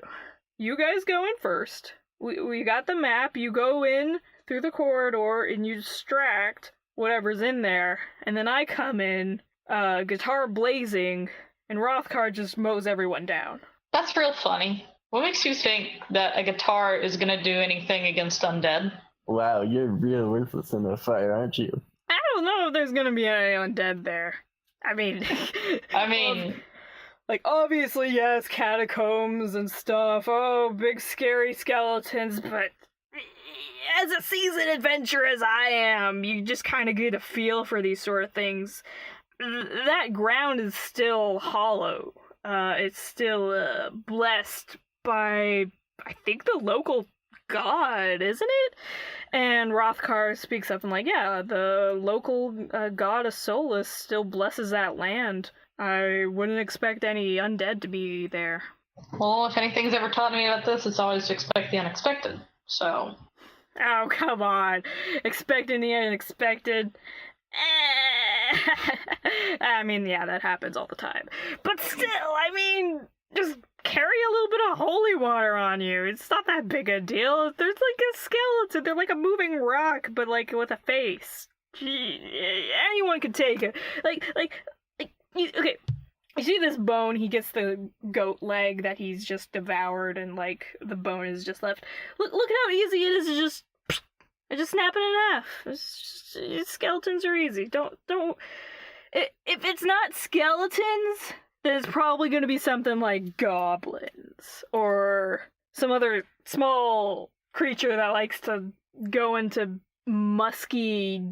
S1: you guys go in first. We got the map. You go in through the corridor and you distract whatever's in there. And then I come in, guitar blazing, and Rothkar just mows everyone down.
S3: That's real funny. What makes you think that a guitar is gonna do anything against undead?
S2: Wow, you're real ruthless in the fire, aren't you?
S1: I don't know if there's gonna be any undead there. I mean, like, obviously, yes, catacombs and stuff. Oh, big scary skeletons, but as a seasoned adventurer as I am, you just kind of get a feel for these sort of things. That ground is still hollow. It's still blessed by, I think, the local god, isn't it? And Rothkar speaks up and like, yeah, the local god of Solus still blesses that land. I wouldn't expect any undead to be there.
S3: Well, if anything's ever taught me about this, it's always to expect the unexpected. So.
S1: Oh, come on. Expecting the unexpected. I mean, yeah, that happens all the time. But still, I mean, just carry a little bit of holy water on you. It's not that big a deal. There's like a skeleton. They're like a moving rock, but like with a face. Anyone can take it. Okay. You see this bone? He gets the goat leg that he's just devoured, and like the bone is just left. Look how easy it is to just snap it in half. Skeletons are easy. Don't. If it's not skeletons, then it's probably going to be something like goblins or some other small creature that likes to go into musky,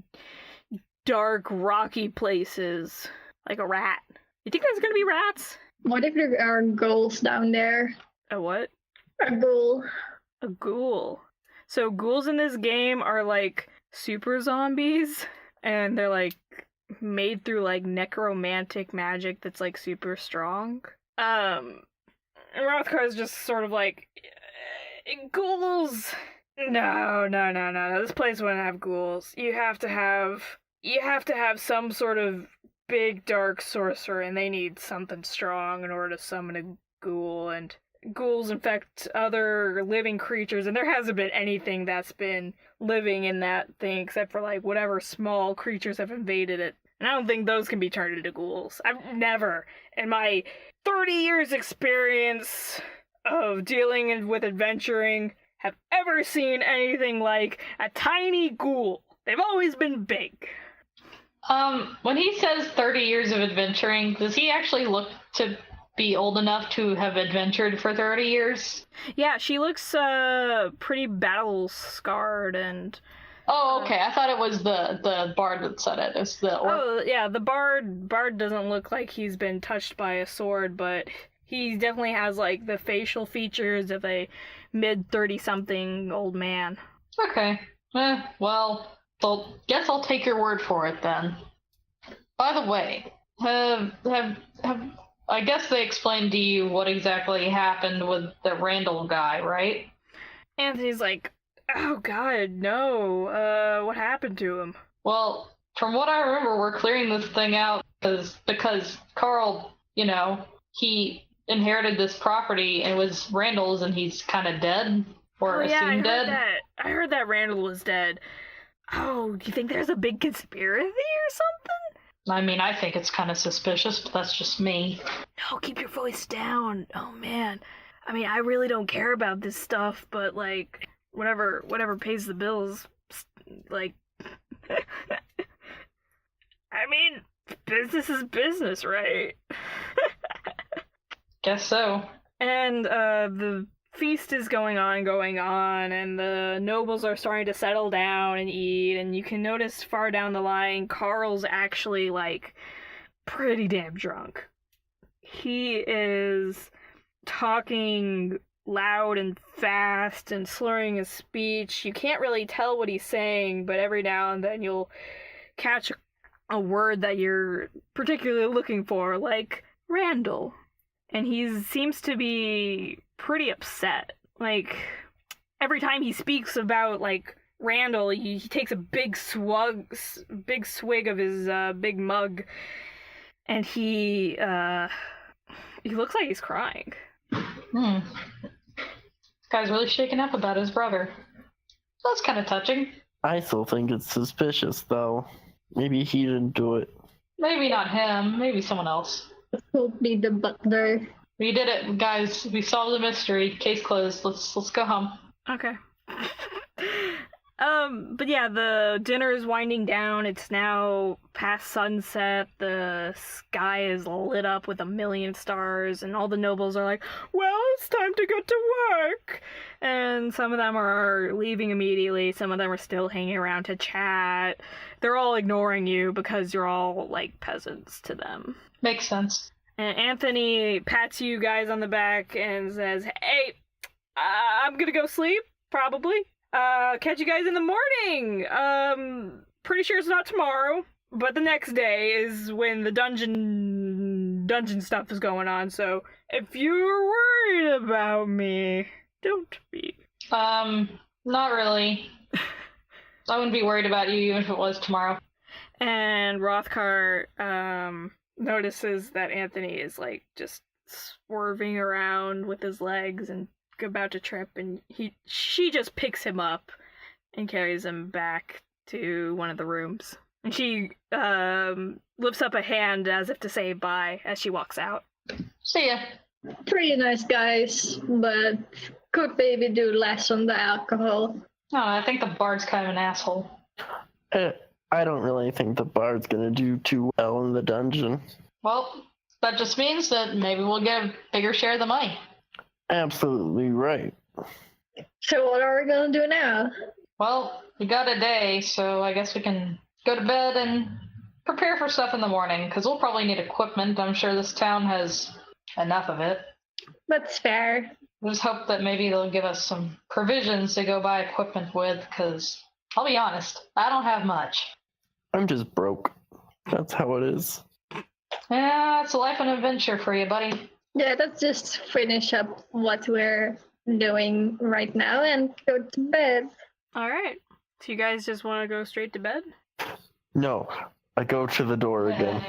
S1: dark, rocky places, like a rat. You think there's gonna be rats?
S4: What if there are ghouls down there?
S1: A what?
S4: A ghoul.
S1: A ghoul. So ghouls in this game are like super zombies, and they're like made through like necromantic magic that's like super strong. And Rothkar is just sort of like, ghouls. No. This place wouldn't have ghouls. You have to have some sort of big dark sorcerer, and they need something strong in order to summon a ghoul, and ghouls infect other living creatures, and there hasn't been anything that's been living in that thing except for like whatever small creatures have invaded it, and I don't think those can be turned into ghouls. I've never, in my 30 years experience of dealing with adventuring, have ever seen anything like a tiny ghoul. They've always been big.
S3: When he says 30 years of adventuring, does he actually look to be old enough to have adventured for 30 years?
S1: Yeah, she looks pretty battle scarred and.
S3: Oh, okay. I thought it was the bard that said it. It's the orc.
S1: Oh, yeah, the bard doesn't look like he's been touched by a sword, but he definitely has like the facial features of a mid-30-something old man.
S3: Okay. Well, guess I'll take your word for it then. By the way, have I guess they explained to you what exactly happened with the Randall guy, right?
S1: Anthony's like, oh god, no. What happened to him?
S3: Well, from what I remember, we're clearing this thing out because Carl, he inherited this property and it was Randall's, and he's kind of dead or assumed dead.
S1: I heard that Randall was dead. Oh, do you think there's a big conspiracy or something?
S3: I mean, I think it's kind of suspicious, but that's just me.
S1: No, keep your voice down. Oh, man. I mean, I really don't care about this stuff, but, like, whatever pays the bills, like... mean, business is business, right?
S3: Guess so.
S1: And the feast is going on, and the nobles are starting to settle down and eat, and you can notice far down the line, Carl's actually, like, pretty damn drunk. He is talking loud and fast and slurring his speech. You can't really tell what he's saying, but every now and then you'll catch a word that you're particularly looking for, like Randall. And he seems to be pretty upset. Like, every time he speaks about, like, Randall, he takes a big swig of his big mug, and he looks like he's crying.
S3: This guy's really shaken up about his brother. That's kind of touching.
S2: I still think it's suspicious, though. Maybe he didn't do it.
S3: Maybe not him. Maybe someone else.
S4: Could be the butler.
S3: We did it, guys. We solved the mystery. Case closed. Let's go home.
S1: Okay. But yeah, the dinner is winding down. It's now past sunset. The sky is lit up with 1,000,000 stars, and all the nobles are like, well, it's time to get to work. And some of them are leaving immediately. Some of them are still hanging around to chat. They're all ignoring you because you're all, like, peasants to them.
S3: Makes sense.
S1: And Anthony pats you guys on the back and says, hey, I'm gonna go sleep, probably. Catch you guys in the morning. Pretty sure it's not tomorrow, but the next day is when the dungeon stuff is going on, so if you're worried about me, don't be.
S3: Not really. I wouldn't be worried about you even if it was tomorrow.
S1: And Rothgar, notices that Anthony is, like, just swerving around with his legs and about to trip, and she just picks him up and carries him back to one of the rooms. And she lifts up a hand as if to say bye as she walks out.
S3: See ya.
S4: Pretty nice guys, but could maybe do less on the alcohol.
S3: No, I think the bard's kind of an asshole.
S2: I don't really think the bard's gonna do too well in the dungeon.
S3: Well, that just means that maybe we'll get a bigger share of the money.
S2: Absolutely right.
S4: So what are we gonna do now?
S3: Well, we got a day, so I guess we can go to bed and prepare for stuff in the morning, because we'll probably need equipment. I'm sure this town has enough of it.
S4: That's fair.
S3: We just hope that maybe they'll give us some provisions to go buy equipment with, because I'll be honest, I don't have much.
S2: I'm just broke. That's how it is.
S3: Yeah, it's a life and adventure for you, buddy.
S4: Yeah, let's just finish up what we're doing right now and go to bed.
S1: Alright. So you guys just want to go straight to bed?
S2: No, I go to the door again.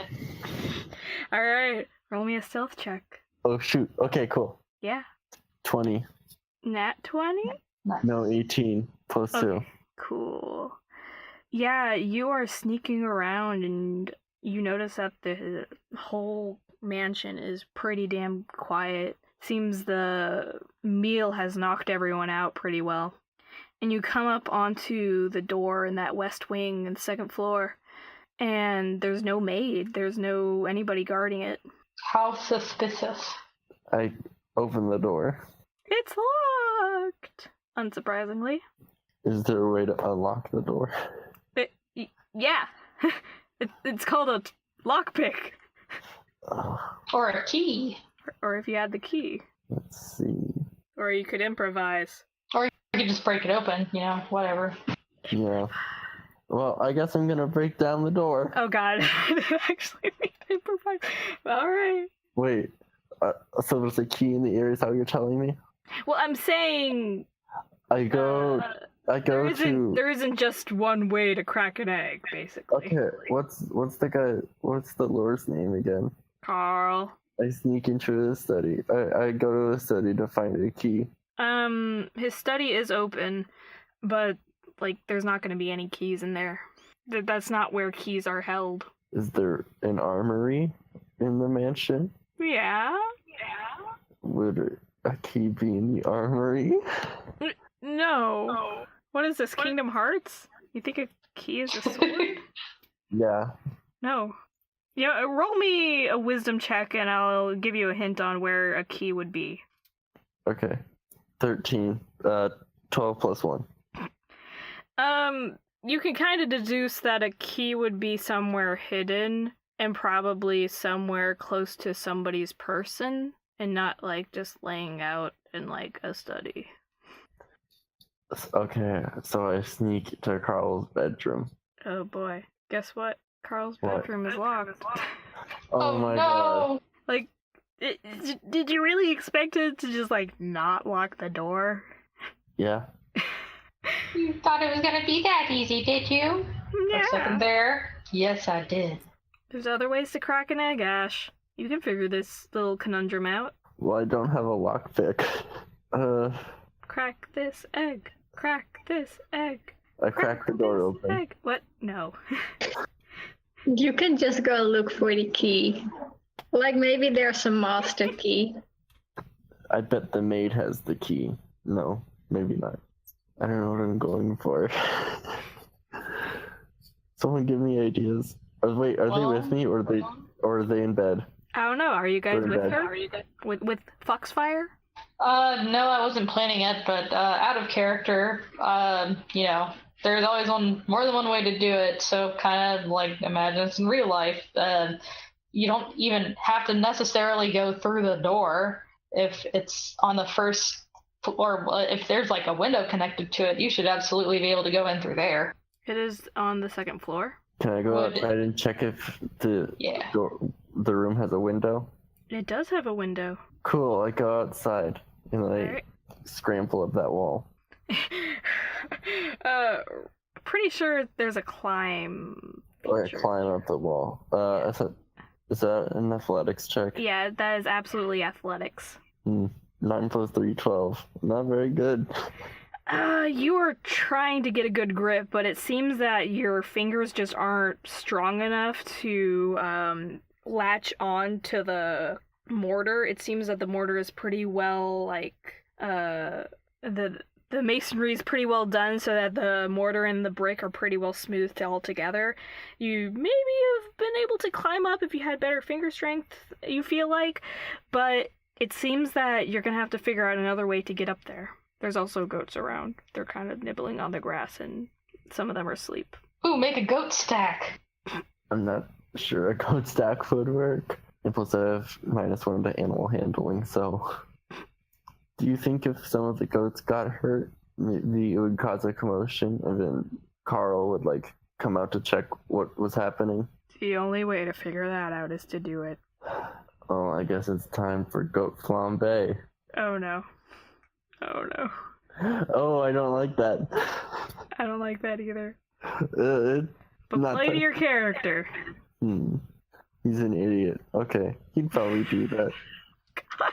S1: Alright. Roll me a stealth check.
S2: Oh, shoot. Okay, cool.
S1: Yeah.
S2: 20.
S1: Nat 20?
S2: No, 18. Plus 2.
S1: Cool. Yeah, you are sneaking around and you notice that the whole mansion is pretty damn quiet. Seems the meal has knocked everyone out pretty well. And you come up onto the door in that west wing and second floor, and there's no maid. There's no anybody guarding it.
S3: How suspicious.
S2: I open the door.
S1: It's locked, unsurprisingly.
S2: Is there a way to unlock the door?
S1: Yeah. It's called a lockpick.
S3: Or a key.
S1: Or if you had the key.
S2: Let's see.
S1: Or you could improvise.
S3: Or you could just break it open, whatever.
S2: Yeah. Well, I guess I'm gonna break down the door.
S1: Oh god, it actually made improvise. Alright.
S2: Wait. So there's a key in the ear, is that what you're telling me?
S1: Well, I'm saying...
S2: I go
S1: there isn't just one way to crack an egg, basically.
S2: Okay, what's the Lord's name again?
S1: Carl.
S2: I sneak into his study. I go to his study to find a key.
S1: His study is open, but, like, there's not gonna be any keys in there. That's not where keys are held.
S2: Is there an armory in the mansion?
S1: Yeah.
S2: Would a key be in the armory?
S1: No. What is this, Kingdom Hearts? You think a key is a sword?
S2: Yeah.
S1: No. Yeah, roll me a wisdom check and I'll give you a hint on where a key would be.
S2: Okay. 13. 12 plus 1.
S1: You can kind of deduce that a key would be somewhere hidden and probably somewhere close to somebody's person and not like just laying out in like a study.
S2: Okay, so I sneak to Carl's bedroom.
S1: Oh boy. Guess what? Carl's
S2: What?
S1: bedroom is locked.
S2: Oh my
S3: no!
S2: god.
S1: Like, did you really expect it to just like not lock the door?
S2: Yeah.
S3: You thought it was gonna be that easy, did you?
S1: Yeah.
S3: Second there. Yes, I did.
S1: There's other ways to crack an egg, Ash. You can figure this little conundrum out.
S2: Well, I don't have a lockpick.
S1: Crack this egg. Crack this egg.
S2: I cracked the door
S1: this
S2: open.
S1: Egg. What? No.
S4: You can just go look for the key. Like maybe there's a master key.
S2: I bet the maid has the key. No, maybe not. I don't know what I'm going for. Someone give me ideas. Are they with me or are they in bed?
S1: I don't know. Are you guys
S2: Go to
S1: with
S2: bed.
S1: her? With Foxfire?
S3: No, I wasn't planning it, but out of character, you know, there's always more than one way to do it. So kind of like imagine it's in real life. You don't even have to necessarily go through the door if it's on the first floor. If there's like a window connected to it, you should absolutely be able to go in through there.
S1: It is on the second floor.
S2: Can I go
S3: Would-
S2: outside and check if the room has a window?
S1: It does have a window.
S2: Cool, I go outside and I
S1: Alright.
S2: scramble up that wall.
S1: Pretty sure there's a climb
S2: Or I
S1: feature.
S2: climb up the wall. Is that an athletics check?
S1: Yeah, that is absolutely athletics.
S2: 9 plus 3, 12. Not very good.
S1: You are trying to get a good grip, but it seems that your fingers just aren't strong enough to latch on to the mortar. It seems that the mortar is pretty well, the masonry is pretty well done so that the mortar and the brick are pretty well smoothed all together. You maybe have been able to climb up if you had better finger strength, you feel like, but it seems that you're gonna have to figure out another way to get up there. There's also goats around. They're kind of nibbling on the grass, and some of them are asleep.
S3: Ooh, make a goat stack.
S2: I'm not sure a code stack would work. And plus I have -1 to animal handling, so... Do you think if some of the goats got hurt, maybe it would cause a commotion, and then Carl would, come out to check what was happening?
S1: The only way to figure that out is to do it.
S2: Oh, I guess it's time for goat flambe.
S1: Oh no. Oh no.
S2: Oh, I don't like that.
S1: I don't like that either.
S2: It's
S1: But
S2: not
S1: play to
S2: fun.
S1: your character.
S2: He's an idiot. Okay, he'd probably do that.
S1: God.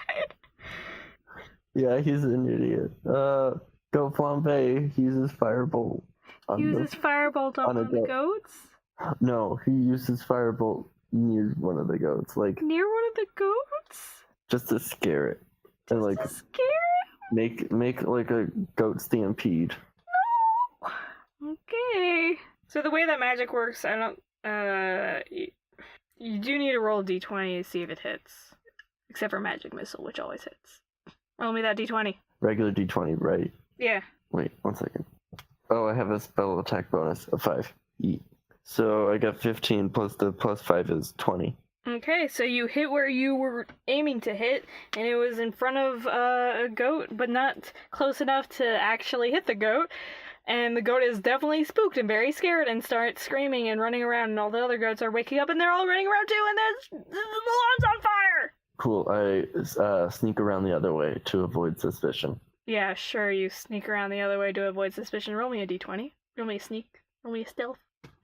S2: Yeah, he's an idiot. Goat flambe uses firebolt.
S1: Uses firebolt
S2: on a
S1: on the
S2: goat.
S1: goats?
S2: No, he uses firebolt near one of the goats,
S1: Near one of the goats?
S2: just to scare it. And
S1: To scare
S2: make a goat stampede.
S1: it? Okay. So the way that magic works, I don't you do need to roll a d20 to see if it hits. Except for magic missile, which always hits. Roll me that d20.
S2: Regular d20, right?
S1: Yeah.
S2: Wait, 1 second. Oh, I have a spell attack bonus of 5. So I got 15 plus the plus 5 is 20.
S1: Okay, so you hit where you were aiming to hit, and it was in front of a goat, but not close enough to actually hit the goat. And the goat is definitely spooked and very scared and starts screaming and running around, and all the other goats are waking up and they're all running around too, and the lawn's on fire!
S2: Cool, I sneak around the other way to avoid suspicion.
S1: Yeah, sure, you sneak around the other way to avoid suspicion. Roll me a d20. Roll me a sneak. Roll me a stealth.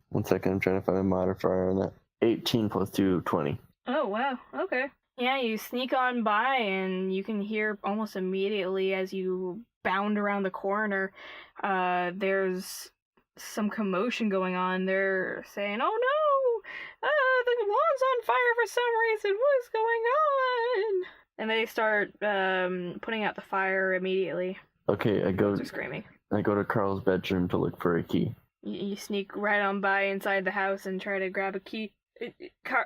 S2: 1 second, I'm trying to find a modifier on that. 18 plus 2, 20.
S1: Oh, wow. Okay. Yeah, you sneak on by, and you can hear almost immediately as you bound around the corner, there's some commotion going on. They're saying, oh no! The lawn's on fire for some reason. What is going on? And they start putting out the fire immediately.
S2: Okay,
S1: They're screaming.
S2: I go to Carl's bedroom to look for a key.
S1: You sneak right on by inside the house and try to grab a key.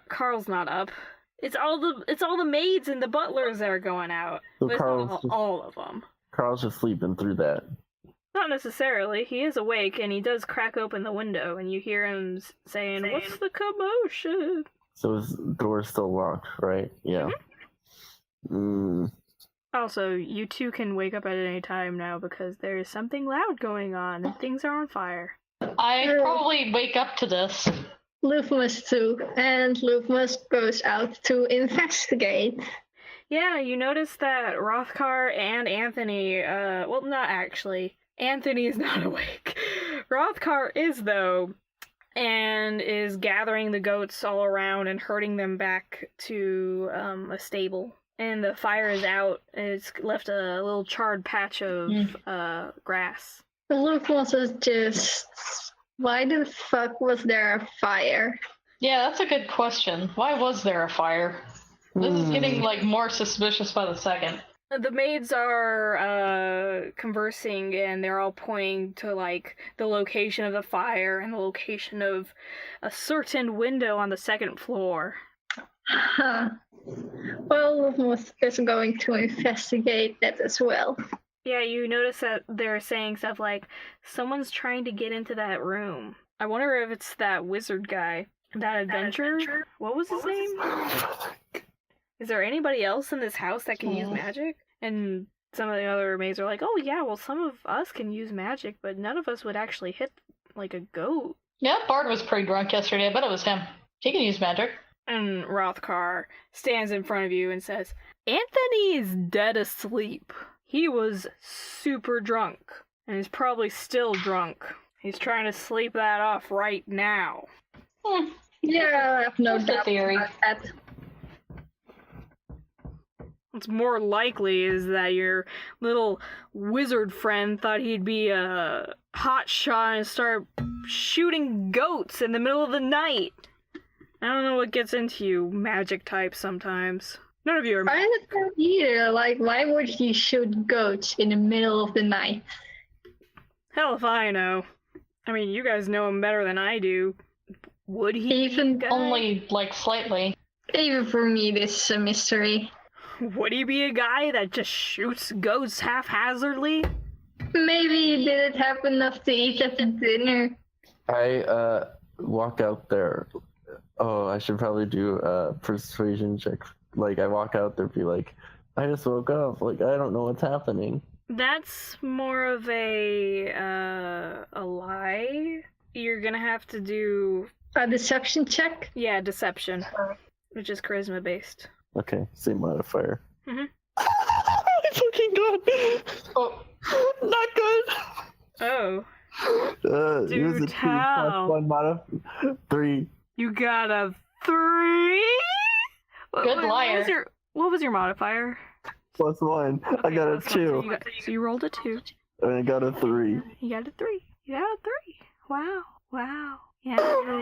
S1: Carl's not up. It's all the maids and the butlers that are going out.
S2: So
S1: But it's not all of them.
S2: Carl's just sleeping through that.
S1: Not necessarily. He is awake, and he does crack open the window, and you hear him saying, "What's the commotion?"
S2: So his door's still locked, right? Yeah.
S1: Also, you two can wake up at any time now because there is something loud going on, and things are on fire.
S3: I probably wake up to this.
S4: Lufmus too, and Lufmus goes out to investigate.
S1: Yeah, you notice that Rothkar and Anthony, well, not actually. Anthony is not awake. Rothkar is, though, and is gathering the goats all around and herding them back to a stable. And the fire is out, and it's left a little charred patch of grass.
S4: Lufmus is just, why the fuck was there a fire?
S3: Yeah, that's a good question. Why was there a fire? This is getting, more suspicious by the second.
S1: The maids are conversing, and they're all pointing to, the location of the fire and the location of a certain window on the second floor.
S4: Huh. Well, Lufmus is going to investigate that as well.
S1: Yeah, you notice that they're saying stuff like, someone's trying to get into that room. I wonder if it's that wizard guy. That adventurer? What was his name? Is there anybody else in this house that can use magic? And some of the other maids are like, oh yeah, well some of us can use magic, but none of us would actually hit, a goat.
S3: Yeah, Bard was pretty drunk yesterday. I bet it was him. He can use magic.
S1: And Rothkar stands in front of you and says, Anthony is dead asleep. He was super drunk, and he's probably still drunk. He's trying to sleep that off right now.
S4: Yeah, I have no
S3: That's the
S4: doubt
S3: theory.
S4: about that.
S1: What's more likely is that your little wizard friend thought he'd be a hot shot and start shooting goats in the middle of the night. I don't know what gets into you, magic types sometimes. None of you are
S4: I don't know either. Why would he shoot goats in the middle of the night?
S1: Hell if I know. I mean, you guys know him better than I do. Would he?
S4: Even
S3: Only, slightly.
S4: Even for me, this is a mystery.
S1: Would he be a guy that just shoots goats haphazardly?
S4: Maybe he didn't have enough to eat at the dinner.
S2: I walk out there. Oh, I should probably do a persuasion check. I walk out there, be like, I just woke up. I don't know what's happening.
S1: That's more of a lie. You're gonna have to do...
S4: A deception check?
S1: Yeah, deception. Which is charisma based.
S2: Okay, same modifier.
S1: Mm-hmm.
S2: I fucking got
S3: Oh.
S2: Not good.
S1: Oh.
S2: It
S1: Do
S2: was a 2
S1: tell.
S2: plus 1 modifier. 3.
S1: You got a 3?
S3: Good liar.
S1: What was your modifier?
S2: Plus 1. I got a
S1: Plus one.
S2: 2.
S1: So you rolled a 2.
S2: And I got a 3.
S1: You got a 3. You got a 3. Wow. Yeah,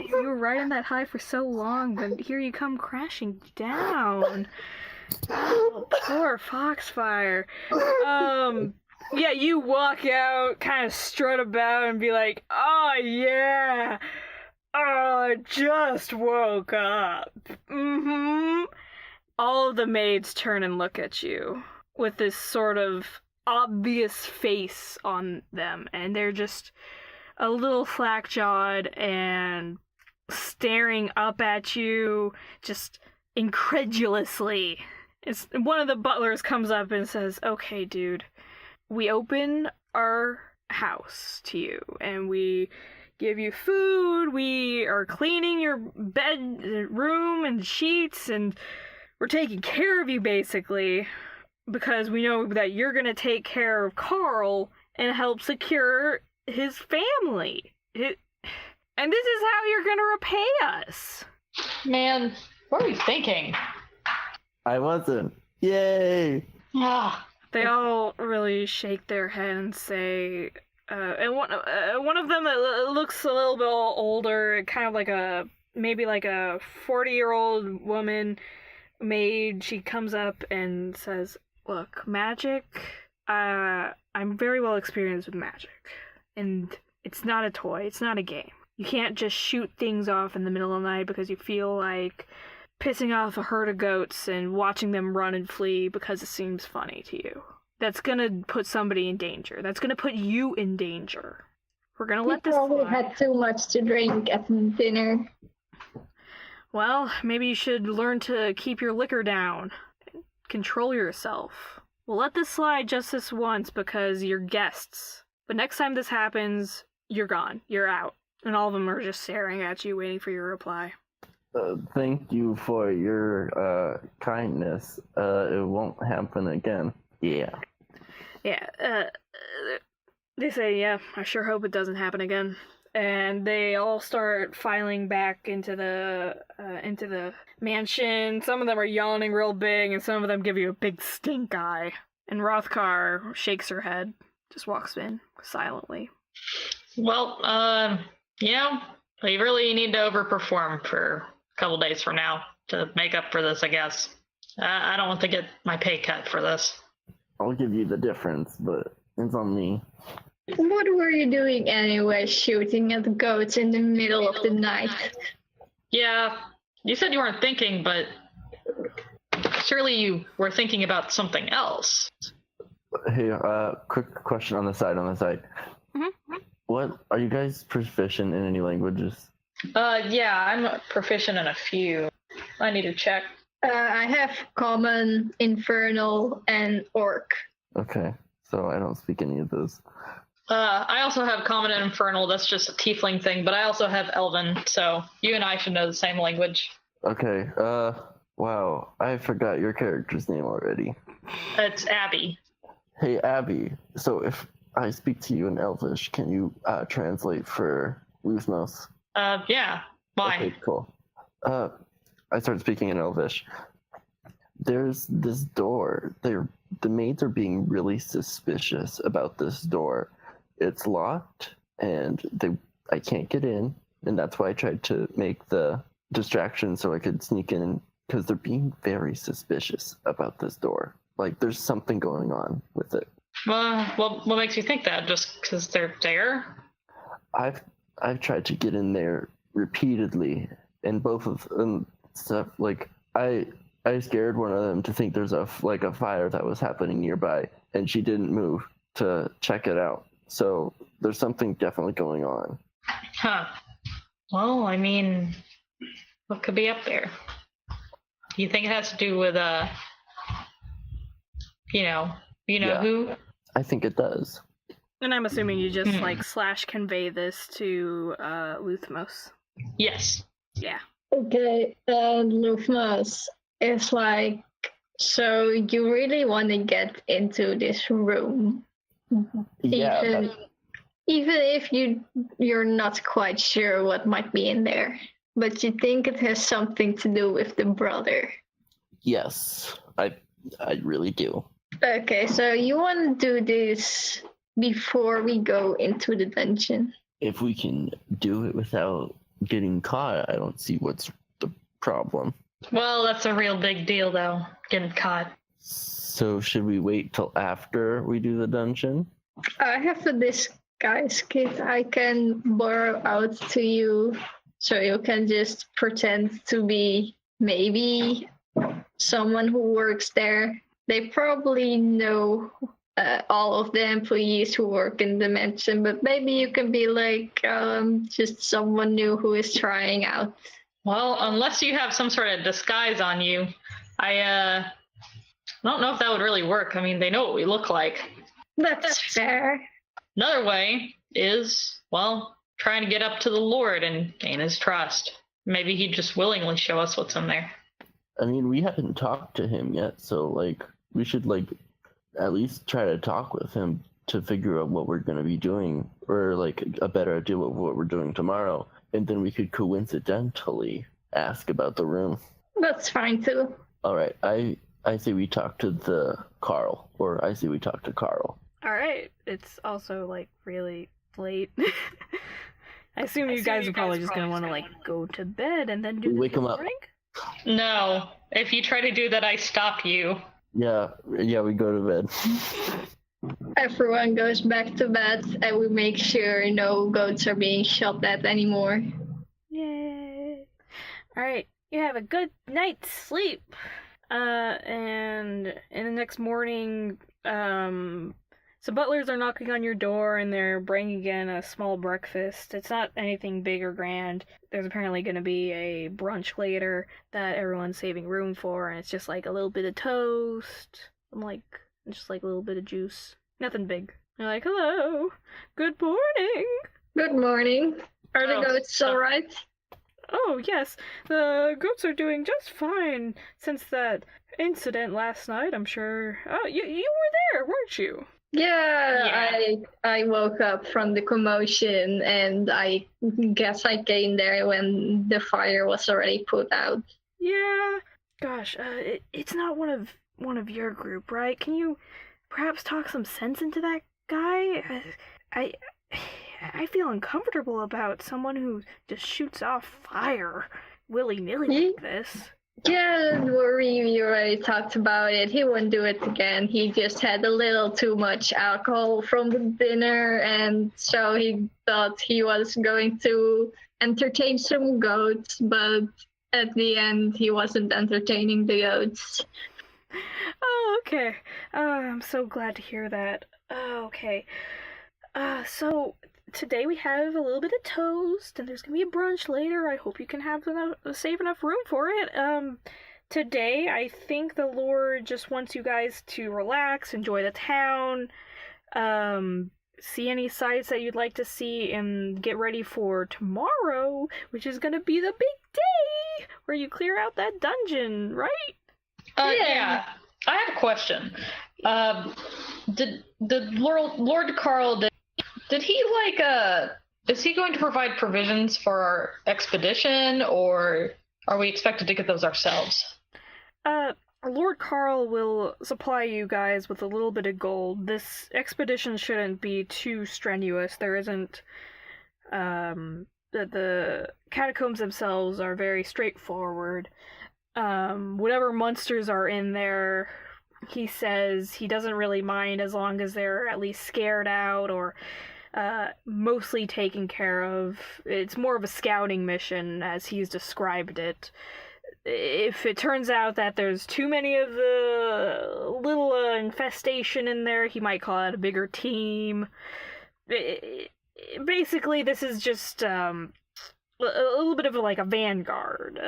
S1: you were riding that high for so long, but here you come crashing down. Oh, poor Foxfire. Yeah, you walk out, kind of strut about, and be like, oh yeah, oh, I just woke up. All of the maids turn and look at you with this sort of obvious face on them, and they're just a little slack-jawed and staring up at you, just incredulously. One of the butlers comes up and says, okay, dude, we open our house to you, and we give you food, we are cleaning your bedroom and sheets, and we're taking care of you, basically, because we know that you're gonna take care of Carl and help secure his family. And this is how you're gonna repay us.
S3: Man, what are you thinking?
S2: I wasn't. Yay!
S3: Ah.
S1: They all really shake their head and say, and one of them that looks a little bit older, kind of maybe like a 40-year-old woman maid, she comes up and says, look, magic, I'm very well experienced with magic. And it's not a toy, it's not a game. You can't just shoot things off in the middle of the night because you feel like pissing off a herd of goats and watching them run and flee because it seems funny to you. That's gonna put somebody in danger. That's gonna put you in danger. We're gonna let this
S4: probably
S1: slide.
S4: had too much to drink at dinner.
S1: Well, maybe you should learn to keep your liquor down. Control yourself. We'll let this slide just this once because you're guests. But next time this happens, you're gone. You're out. And all of them are just staring at you, waiting for your reply.
S2: Thank you for your kindness. It won't happen again. Yeah.
S1: Yeah, they say, yeah, I sure hope it doesn't happen again. And they all start filing back into the mansion. Some of them are yawning real big, and some of them give you a big stink eye. And Rothkar shakes her head, just walks in silently.
S3: Well, we really need to overperform for a couple days from now to make up for this, I guess. I don't want to get my pay cut for this.
S2: I'll give you the difference, but it's on me.
S4: What were you doing anyway, shooting at the goats in the middle of the night?
S3: Yeah, you said you weren't thinking, but surely you were thinking about something else.
S2: Hey, quick question on the side.
S1: Mm-hmm.
S2: What, are you guys proficient in any languages?
S3: Yeah, I'm proficient in a few. I need to check.
S4: I have Common, Infernal, and Orc.
S2: Okay, so I don't speak any of those.
S3: I also have Common and Infernal. That's just a tiefling thing, but I also have Elven, so you and I should know the same language.
S2: Okay, wow, I forgot your character's name already.
S3: It's Abby.
S2: Hey, Abby, so if I speak to you in Elvish, can you translate for Luthmos?
S3: Yeah. Why?
S2: Okay, cool. I started speaking in Elvish. There's this door. The maids are being really suspicious about this door. It's locked, and I can't get in, and that's why I tried to make the distraction so I could sneak in, because they're being very suspicious about this door. Like, there's something going on with it.
S3: Well, what makes you think that? Just because they're there?
S2: I've tried to get in there repeatedly, and both of them stuff, like, I scared one of them to think there's a fire that was happening nearby, and she didn't move to check it out. So there's something definitely going on.
S3: Huh. Well, I mean, what could be up there? Do you think it has to do with
S2: Yeah.
S3: who?
S2: I think it does.
S1: And I'm assuming you just / convey this to Luthmos.
S3: Yes.
S1: Yeah.
S4: Okay, Lufmas is like, so you really want to get into this room,
S2: Yeah.
S4: even if you're not quite sure what might be in there, but you think it has something to do with the brother.
S2: Yes, I really do.
S4: Okay, so you want to do this before we go into the dungeon.
S2: If we can do it without getting caught, I don't see what's the problem.
S3: Well, that's a real big deal, though, getting caught.
S2: So should we wait till after we do the dungeon?
S4: I have a disguise kit I can borrow out to you, so you can just pretend to be maybe someone who works there. They probably know all of the employees who work in the mansion, but maybe you can be like just someone new who is trying out.
S3: Well, unless you have some sort of disguise on you, I don't know if that would really work. I mean, they know what we look like.
S4: That's fair.
S3: Another way is, well, trying to get up to the Lord and gain his trust. Maybe he'd just willingly show us what's in there.
S2: I mean, we haven't talked to him yet, so, like, we should, like, at least try to talk with him to figure out what we're going to be doing, or, like, a better idea of what we're doing tomorrow, and then we could coincidentally ask about the room.
S4: That's fine, too.
S2: All right, I say we talk to Carl.
S1: All right. It's also like really late. I assume you guys are probably just gonna want to like go to bed and then do the
S2: Wake 'em up.
S1: drink?
S3: No, if you try to do that, I stop you.
S2: Yeah, we go to bed.
S4: Everyone goes back to bed, and we make sure no goats are being shot at anymore.
S1: Yay! Alright, you have a good night's sleep. And in the next morning, some butlers are knocking on your door and they're bringing in a small breakfast. It's not anything big or grand. There's apparently going to be a brunch later that everyone's saving room for, and it's just like a little bit of toast and just like a little bit of juice. Nothing big. You're like, hello, good morning.
S4: Good morning. Are the
S3: Oh,
S4: goats alright?
S1: Oh, yes, the goats are doing just fine since that incident last night, I'm sure. Oh, you were there, weren't you?
S4: Yeah, I woke up from the commotion, and I guess I came there when the fire was already put out.
S1: Yeah. Gosh, it's not one of your group, right? Can you perhaps talk some sense into that guy? I feel uncomfortable about someone who just shoots off fire willy-nilly like this.
S4: Yeah, don't worry, we already talked about it. He won't do it again. He just had a little too much alcohol from the dinner, and so he thought he was going to entertain some goats, but at the end he wasn't entertaining the goats.
S1: Oh, okay. I'm so glad to hear that. Oh, okay. So today we have a little bit of toast, and there's gonna be a brunch later. I hope you can save enough room for it. Today I think the Lord just wants you guys to relax, enjoy the town, see any sights that you'd like to see, and get ready for tomorrow, which is gonna be the big day where you clear out that dungeon, right?
S3: Yeah. I have a question. Did Lord Carl did he is he going to provide provisions for our expedition, or are we expected to get those ourselves?
S1: Lord Carl will supply you guys with a little bit of gold. This expedition shouldn't be too strenuous. There isn't, the catacombs themselves are very straightforward. Whatever monsters are in there, he says he doesn't really mind as long as they're at least scared out or mostly taken care of. It's more of a scouting mission as he's described it. If it turns out that there's too many of the little infestation in there, he might call out a bigger team. Basically, this is just a little bit of like a vanguard.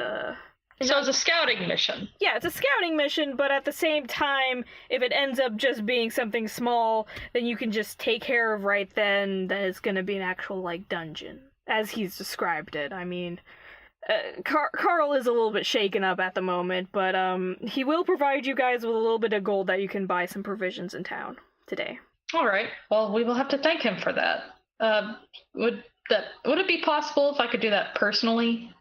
S3: So it's a scouting mission.
S1: Yeah, it's a scouting mission, but at the same time, if it ends up just being something small, then you can just take care of right then that it's gonna be an actual, like, dungeon, as he's described it. I mean, Carl is a little bit shaken up at the moment, but he will provide you guys with a little bit of gold that you can buy some provisions in town today.
S3: All right. Well, we will have to thank him for that. Would it be possible if I could do that personally?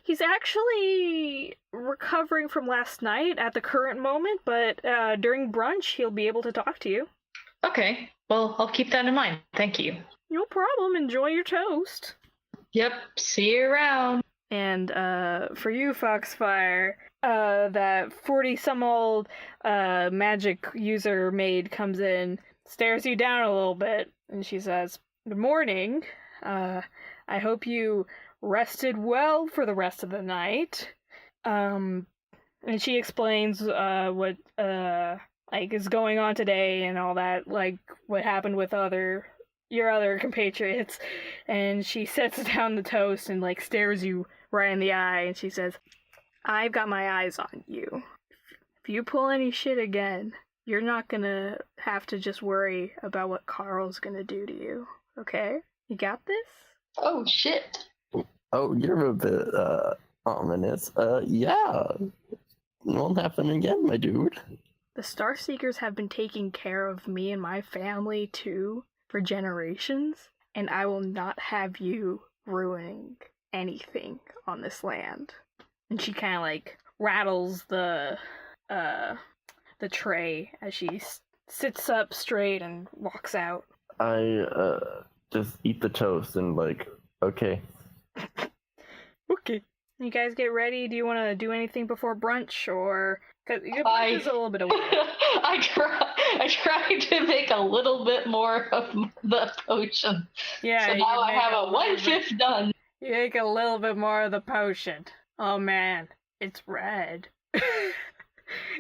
S1: He's actually recovering from last night at the current moment, but during brunch, he'll be able to talk to you.
S3: Okay. Well, I'll keep that in mind. Thank you.
S1: No problem. Enjoy your toast.
S3: Yep. See you around.
S1: And for you, Foxfire, that 40-some-old magic user maid comes in, stares you down a little bit, and she says, "Good morning. I hope you rested well for the rest of the night." And she explains what is going on today and all that, like what happened with your other compatriots. And she sets down the toast and like stares you right in the eye, and she says, "I've got my eyes on you. If you pull any shit again, you're not gonna have to just worry about what Carl's gonna do to you. Okay? You got this?"
S3: Oh shit.
S2: Oh, you're a bit ominous. Yeah. It won't happen again, my dude.
S1: The Starseekers have been taking care of me and my family, too, for generations, and I will not have you ruining anything on this land. And she kind of, like, rattles the tray as she sits up straight and walks out.
S2: I, just eat the toast and, like, okay.
S1: Okay. You guys get ready? Do you want to do anything before brunch, or Because brunch is a little bit of work.
S3: I tried to make a little bit more of the potion.
S1: Yeah.
S3: So now I have a 1/5 done.
S1: You make a little bit more of the potion. Oh man, it's red.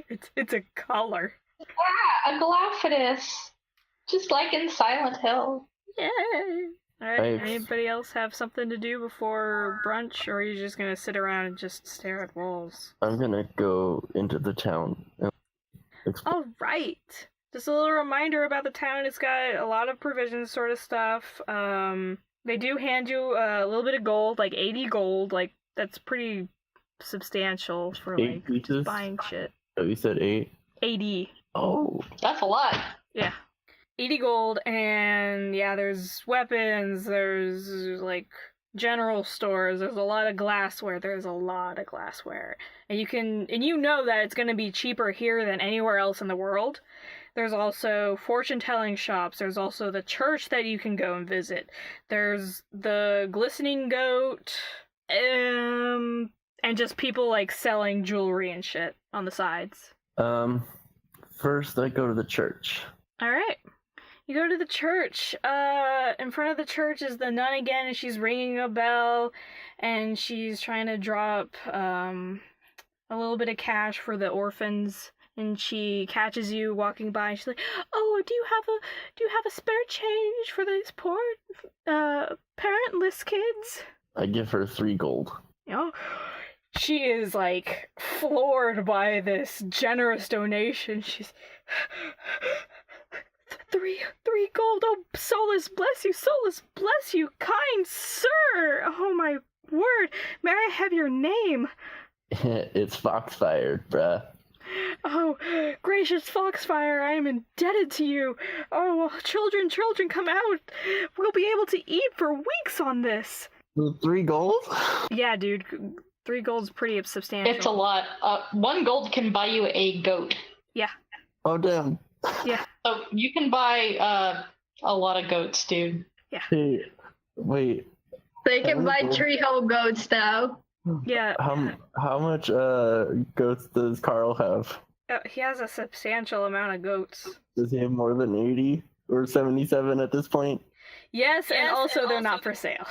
S1: it's a color.
S3: Yeah, a Galaphagus. Just like in Silent Hill.
S1: Yay! Alright,
S2: Thanks.
S1: anybody else have something to do before brunch, or are you just gonna sit around and just stare at walls?
S2: I'm gonna go into the town. And
S1: Alright! Just a little reminder about the town. It's got a lot of provisions sort of stuff. They do hand you a little bit of gold, like 80 gold. Like, that's pretty substantial for,
S2: 8
S1: like,
S2: pieces?
S1: just buying shit.
S2: Oh, you said 8?
S1: 80.
S2: Oh.
S3: That's a lot.
S1: Yeah. 80 gold, and yeah, there's weapons, there's, like, general stores, there's a lot of glassware, And you know that it's gonna be cheaper here than anywhere else in the world. There's also fortune-telling shops, there's also the church that you can go and visit. There's the glistening goat, and just people, like, selling jewelry and shit on the sides.
S2: First I go to the church.
S1: Alright. You go to the church. In front of the church is the nun again, and she's ringing a bell, and she's trying to drop a little bit of cash for the orphans. And she catches you walking by, and she's like, "Oh, do you have a spare change for these poor parentless kids?"
S2: I give her 3 gold.
S1: You know, she is like floored by this generous donation. She's three gold. Oh, Solus bless you, kind sir. Oh my word, may I have your name?
S2: It's Foxfire, bruh.
S1: Oh, gracious Foxfire, I am indebted to you. Oh, children, come out. We'll be able to eat for weeks on this.
S2: 3 gold?
S1: Yeah, dude, 3 gold's pretty substantial.
S3: It's a lot. 1 gold can buy you a goat.
S1: Yeah.
S2: Oh, damn.
S1: Yeah.
S3: So you can buy a lot of goats, dude.
S2: Hey, wait.
S4: They can buy 3 whole goats now.
S1: Yeah.
S2: How much goats does Carl have?
S1: He has a substantial amount of goats.
S2: Does he have more than 80 or 77 at this point?
S1: Yes, and also they're not for sale.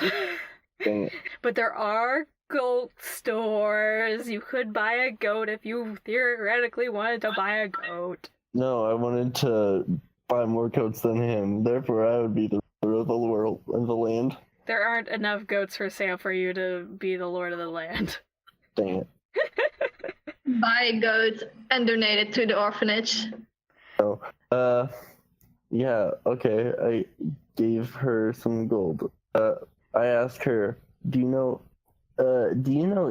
S2: Dang it.
S1: But there are goat stores. You could buy a goat if you theoretically wanted to buy a goat.
S2: No, I wanted to buy more goats than him. Therefore, I would be the ruler of the world of the land.
S1: There aren't enough goats for sale for you to be the lord of the land.
S2: Dang it.
S4: Buy goats and donate it to the orphanage.
S2: Yeah, okay. I gave her some gold. I asked her, do you know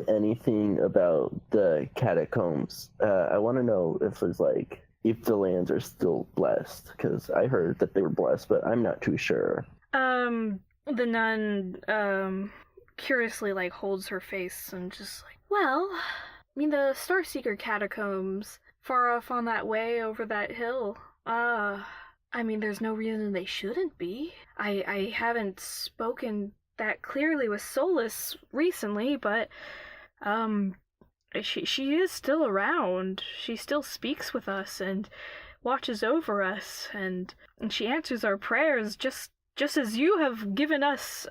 S2: anything about the catacombs? I want to know if the lands are still blessed, because I heard that they were blessed, but I'm not too sure.
S1: The nun, curiously, like, holds her face and just like, well, I mean, the Starseeker catacombs, far off on that way over that hill, I mean, there's no reason they shouldn't be. I haven't spoken that clearly with Solus recently, but, she is still around. She still speaks with us and watches over us, and she answers our prayers just as you have given us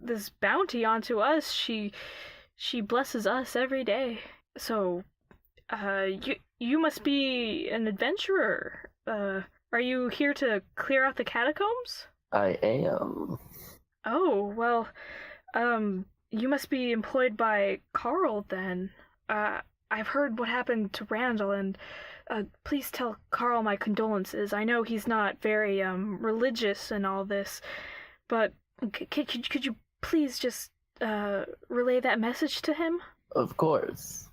S1: this bounty onto us. She blesses us every day. So you must be an adventurer. Are you here to clear out the catacombs?
S2: I am.
S1: Oh, well, you must be employed by Carl then. I've heard what happened to Randall, and please tell Carl my condolences. I know he's not very religious and all this, but could you please just relay that message to him?
S2: Of course.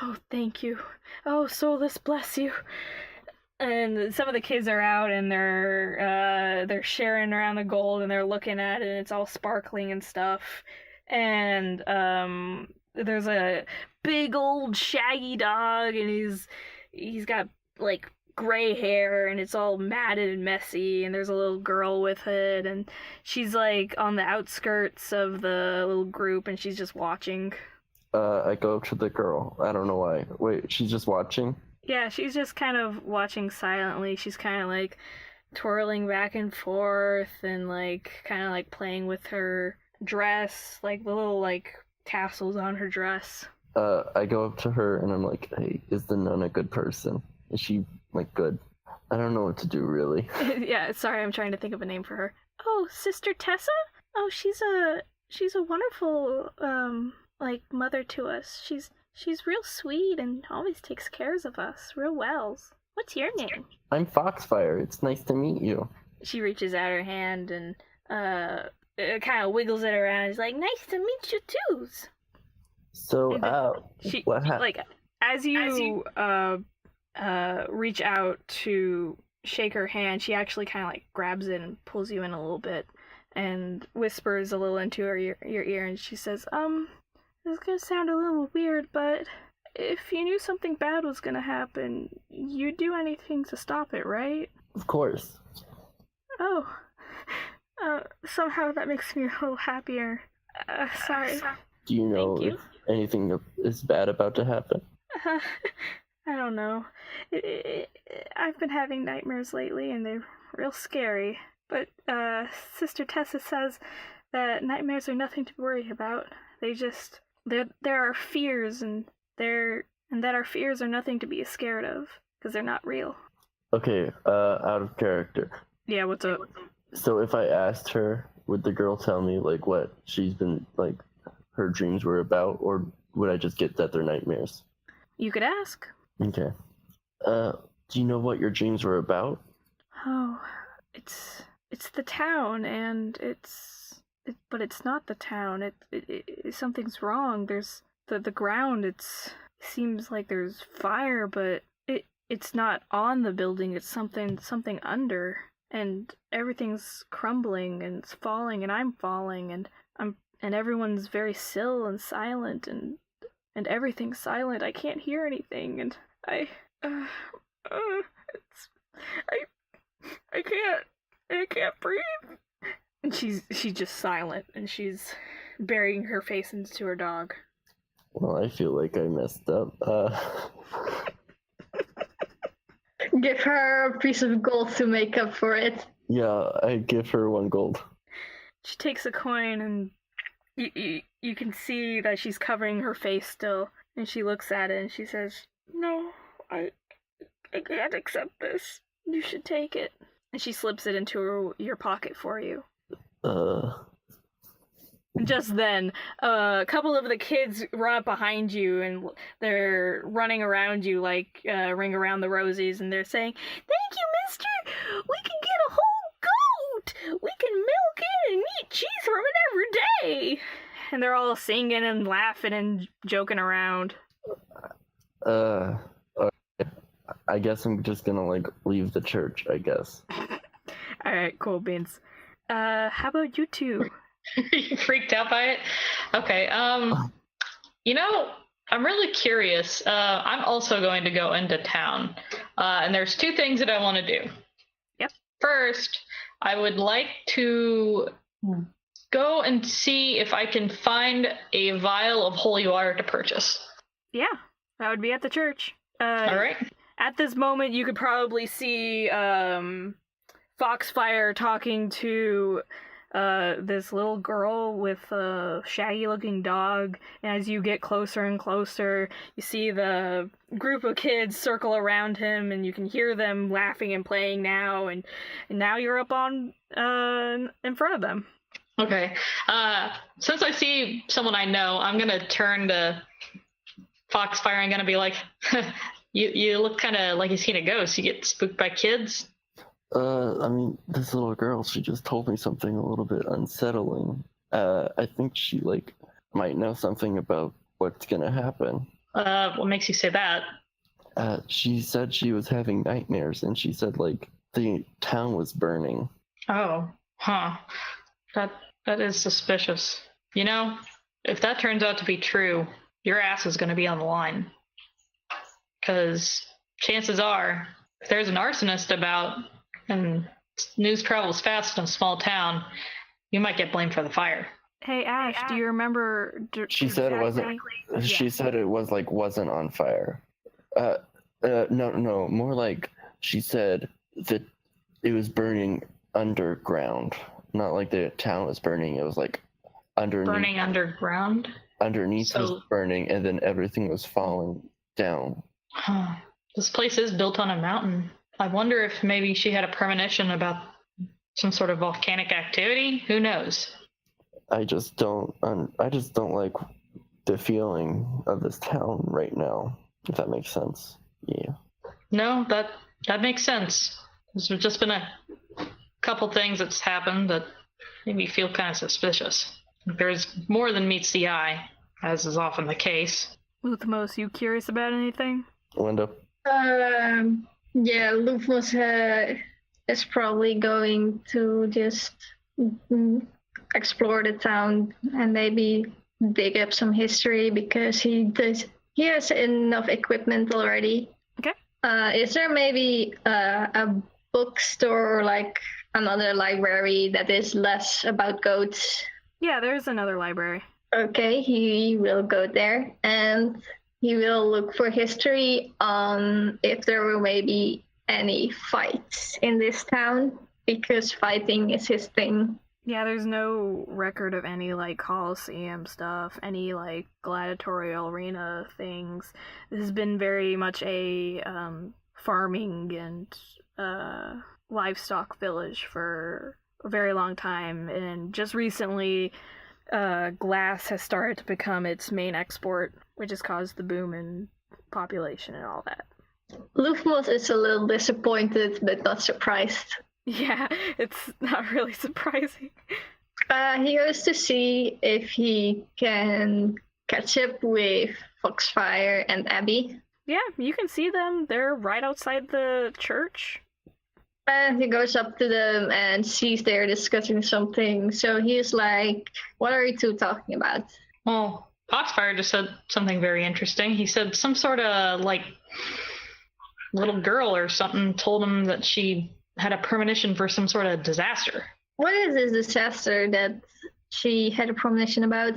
S1: Oh, thank you. Oh, Solus, bless you. And some of the kids are out, and they're sharing around the gold, and they're looking at it, and it's all sparkling and stuff. And there's a big old shaggy dog, and he's got like gray hair, and it's all matted and messy, and there's a little girl with it, and she's like on the outskirts of the little group, and she's just watching.
S2: I go up to the girl. I don't know why. Wait, she's just watching?
S1: Yeah, she's just kind of watching silently. She's kind of like twirling back and forth and like kind of like playing with her dress, like the little like tassels on her dress.
S2: I go up to her and I'm like, hey, is the nun a good person? Is she, like, good? I don't know what to do, really.
S1: Yeah, sorry, I'm trying to think of a name for her. Oh, Sister Tessa? Oh, she's a wonderful, like, mother to us. She's real sweet and always takes cares of us real well. What's your name?
S2: I'm Foxfire. It's nice to meet you.
S1: She reaches out her hand and, kind of wiggles it around. She's like, nice to meet you, too.
S2: So, what happened?
S1: Like, as you reach out to shake her hand, she actually kind of like grabs it and pulls you in a little bit and whispers a little into your ear, and she says, this is gonna sound a little weird, but if you knew something bad was gonna happen, you'd do anything to stop it, right?
S2: Of course.
S1: Oh. Somehow that makes me a little happier. Sorry.
S2: Do you know if anything is bad about to happen?
S1: I don't know. I've been having nightmares lately, and they're real scary. But Sister Tessa says that nightmares are nothing to worry about. There are fears, and that our fears are nothing to be scared of, because they're not real.
S2: Okay, out of character.
S1: Yeah, what's up?
S2: So if I asked her, would the girl tell me, like, what she's been, like, her dreams were about, or would I just get that they're nightmares?
S1: You could ask.
S2: Okay. Do you know what your dreams were about?
S1: Oh, it's the town, and but it's not the town. Something's wrong. There's the ground. It seems like there's fire, but it's not on the building. It's something under, and everything's crumbling and it's falling, and I'm falling, and everyone's very still and silent, and everything's silent. I can't hear anything, and I can't breathe. And she's just silent, and she's burying her face into her dog.
S2: Well, I feel like I messed up.
S4: Give her a piece of gold to make up for it.
S2: Yeah, I give her 1 gold.
S1: She takes a coin, and you can see that she's covering her face still, and she looks at it and she says, "No, I can't accept this. You should take it." And she slips it into your pocket for you. Just then, a couple of the kids run up behind you, and they're running around you like Ring Around the Rosies, and they're saying, "Thank you, mister! We can get a whole goat! We can milk it and eat cheese from it every day!" And they're all singing and laughing and joking around.
S2: I guess I'm just gonna, like, leave the church, I guess.
S1: Alright, cool beans. How about you two?
S3: You freaked out by it? Okay, you know, I'm really curious. I'm also going to go into town. And there's 2 things that I want to do.
S1: Yep.
S3: First, I would like to go and see if I can find a vial of holy water to purchase.
S1: Yeah, that would be at the church.
S3: Alright.
S1: At this moment, you could probably see Foxfire talking to this little girl with a shaggy-looking dog, and as you get closer and closer, you see the group of kids circle around him, and you can hear them laughing and playing now, and now you're up on in front of them.
S3: Okay. Since I see someone I know, I'm gonna turn to Foxfire and gonna be like, you look kind of like you've seen a ghost. You get spooked by kids?
S2: I mean, this little girl, she just told me something a little bit unsettling. I think she, like, might know something about what's gonna happen.
S3: What makes you say that?
S2: She said she was having nightmares, and she said, like, the town was burning.
S3: Oh, huh. That is suspicious. You know, if that turns out to be true, your ass is gonna be on the line. Because chances are, if there's an arsonist about, and news travels fast in a small town, you might get blamed for the fire.
S1: Hey Ash, do you remember?
S2: She said it wasn't. She said it was like wasn't on fire. No, more like she said that it was burning underground, not like the town was burning. It was like underneath.
S3: Burning underground.
S2: Underneath was burning, and then everything was falling down.
S3: Huh. This place is built on a mountain. I wonder if maybe she had a premonition about some sort of volcanic activity. Who knows?
S2: I just don't like the feeling of this town right now, if that makes sense. Yeah.
S3: No, that makes sense. There's just been a couple things that's happened that made me feel kind of suspicious. There's more than meets the eye, as is often the case.
S1: Luthmos, you curious about anything?
S2: Linda?
S4: Yeah, Luthmos is probably going to just explore the town and maybe dig up some history because he has enough equipment already.
S1: Okay.
S4: Is there maybe a bookstore or like another library that is less about goats?
S1: Yeah, there's another library.
S4: Okay, he will go there and he will look for history on if there were maybe any fights in this town because fighting is his thing.
S1: Yeah, there's no record of any, like, Coliseum stuff, any, like, gladiatorial arena things. This has been very much a farming and livestock village for a very long time, and just recently glass has started to become its main export, which has caused the boom in population and all that.
S4: Luthmos is a little disappointed but not surprised.
S1: Yeah, it's not really surprising.
S4: He goes to see if he can catch up with Foxfire and Abby.
S1: Yeah, you can see them. They're right outside the church.
S4: And he goes up to them and sees they're discussing something. So he's like, what are you two talking about?
S3: Well, Foxfire just said something very interesting. He said some sort of, like, little girl or something told him that she had a premonition for some sort of disaster.
S4: What is this disaster that she had a premonition about?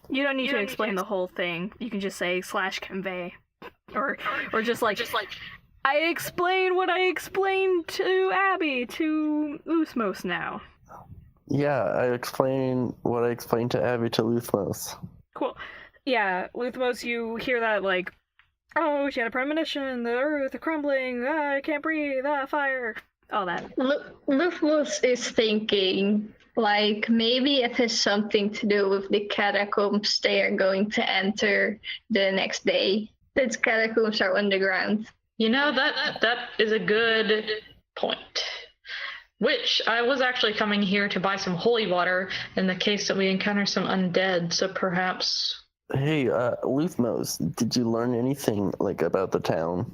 S1: You don't need to explain the whole thing. You can just say /convey. Or just like I explain what I explained to Abby, to Luthmos now.
S2: Yeah, I explain what I explained to Abby to Luthmos.
S1: Cool. Yeah, Luthmos, you hear that, like, oh, she had a premonition, the earth crumbling, I can't breathe, fire, all that.
S4: Luthmos is thinking, like, maybe it has something to do with the catacombs they are going to enter the next day. These catacombs are underground.
S3: You know, that is a good point. Which, I was actually coming here to buy some holy water in the case that we encounter some undead, so perhaps...
S2: Hey, Luthmos, did you learn anything, like, about the town?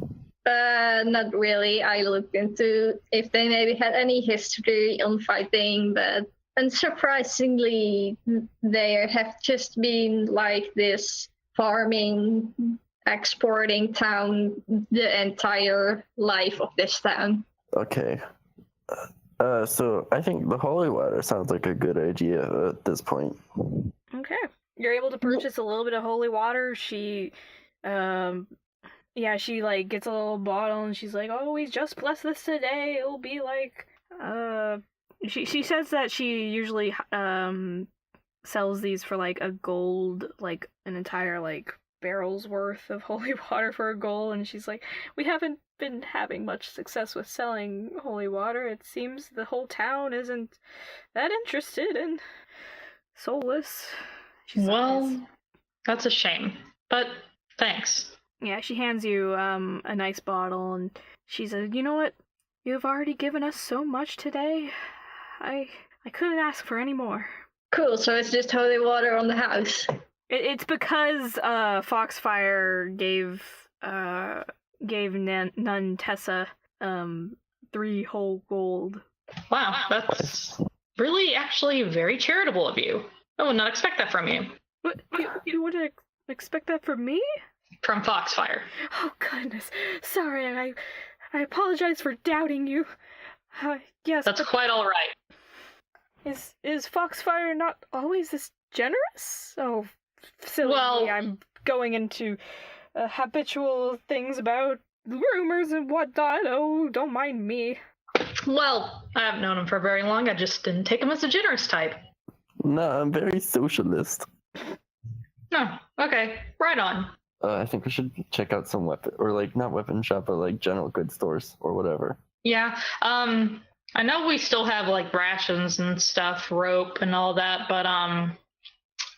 S4: Not really. I looked into if they maybe had any history on fighting, but unsurprisingly, they have just been like this farming, exporting town the entire life of this town.
S2: Okay. So I think the holy water sounds like a good idea at this point.
S1: Okay. You're able to purchase a little bit of holy water. She, she, like, gets a little bottle and she's like, oh, we just blessed this today. It'll be like, she says that she usually, sells these for, like, a gold, like, an entire, like, barrel's worth of holy water for a gold, and she's like, we haven't been having much success with selling holy water. It seems the whole town isn't that interested in soulless.
S3: Well, that's a shame, but thanks.
S1: Yeah, she hands you a nice bottle, and she says, you know what? You've already given us so much today. I couldn't ask for any more.
S4: Cool, so it's just holy water on the house.
S1: It's because Foxfire gave Nun Tessa 3 whole gold.
S3: Wow, that's really actually very charitable of you. I would not expect that from you.
S1: What? You wouldn't expect that from me?
S3: From Foxfire.
S1: Oh goodness, sorry. I apologize for doubting you. Yes,
S3: that's quite all right.
S1: Is Foxfire not always this generous? Oh, silly
S3: Well-
S1: me, I'm going into habitual things about rumors and whatnot. Oh, don't mind me.
S3: Well, I haven't known him for very long. I just didn't take him as a generous type.
S2: No, I'm very socialist.
S3: Oh, okay. Right on.
S2: I think we should check out some weapon, or like not weapon shop, but like general goods stores or whatever.
S3: Yeah. I know we still have like rations and stuff, rope and all that, but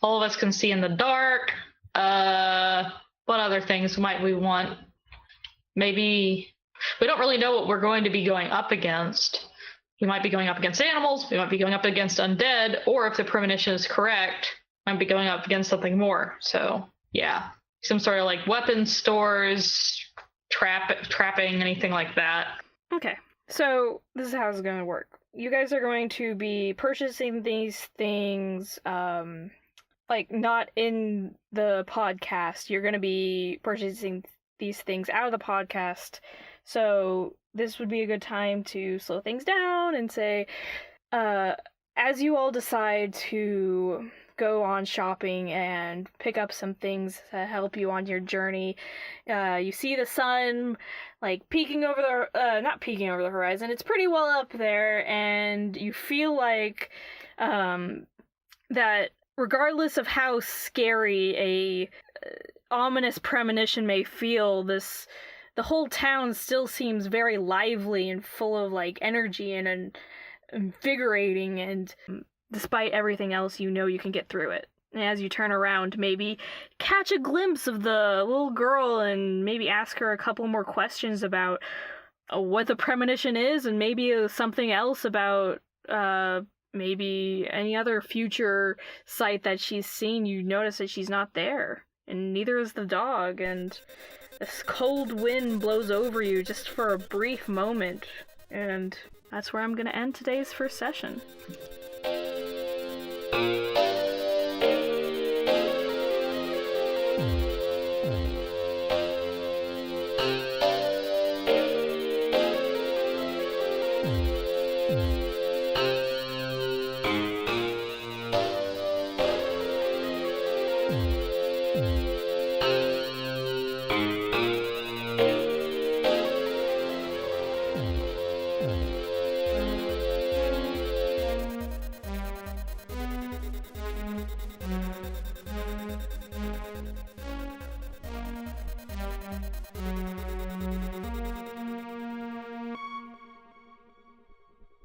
S3: all of us can see in the dark. What other things might we want? Maybe we don't really know what we're going to be going up against. We might be going up against animals, we might be going up against undead, or if the premonition is correct, might be going up against something more. So yeah. Some sort of like weapon stores, trapping, anything like that.
S1: Okay, so this is how it's going to work. You guys are going to be purchasing these things, like not in the podcast. You're going to be purchasing these things out of the podcast. So this would be a good time to slow things down and say, as you all decide to go on shopping and pick up some things to help you on your journey, you see the sun like peeking over the not peeking over the horizon, it's pretty well up there, and you feel like that regardless of how scary a ominous premonition may feel, the whole town still seems very lively and full of like energy and invigorating, and despite everything else, you know you can get through it. And as you turn around, maybe catch a glimpse of the little girl and maybe ask her a couple more questions about what the premonition is, and maybe something else about maybe any other future sight that she's seen. You notice that she's not there, and neither is the dog, and this cold wind blows over you just for a brief moment, and that's where I'm going to end today's first session.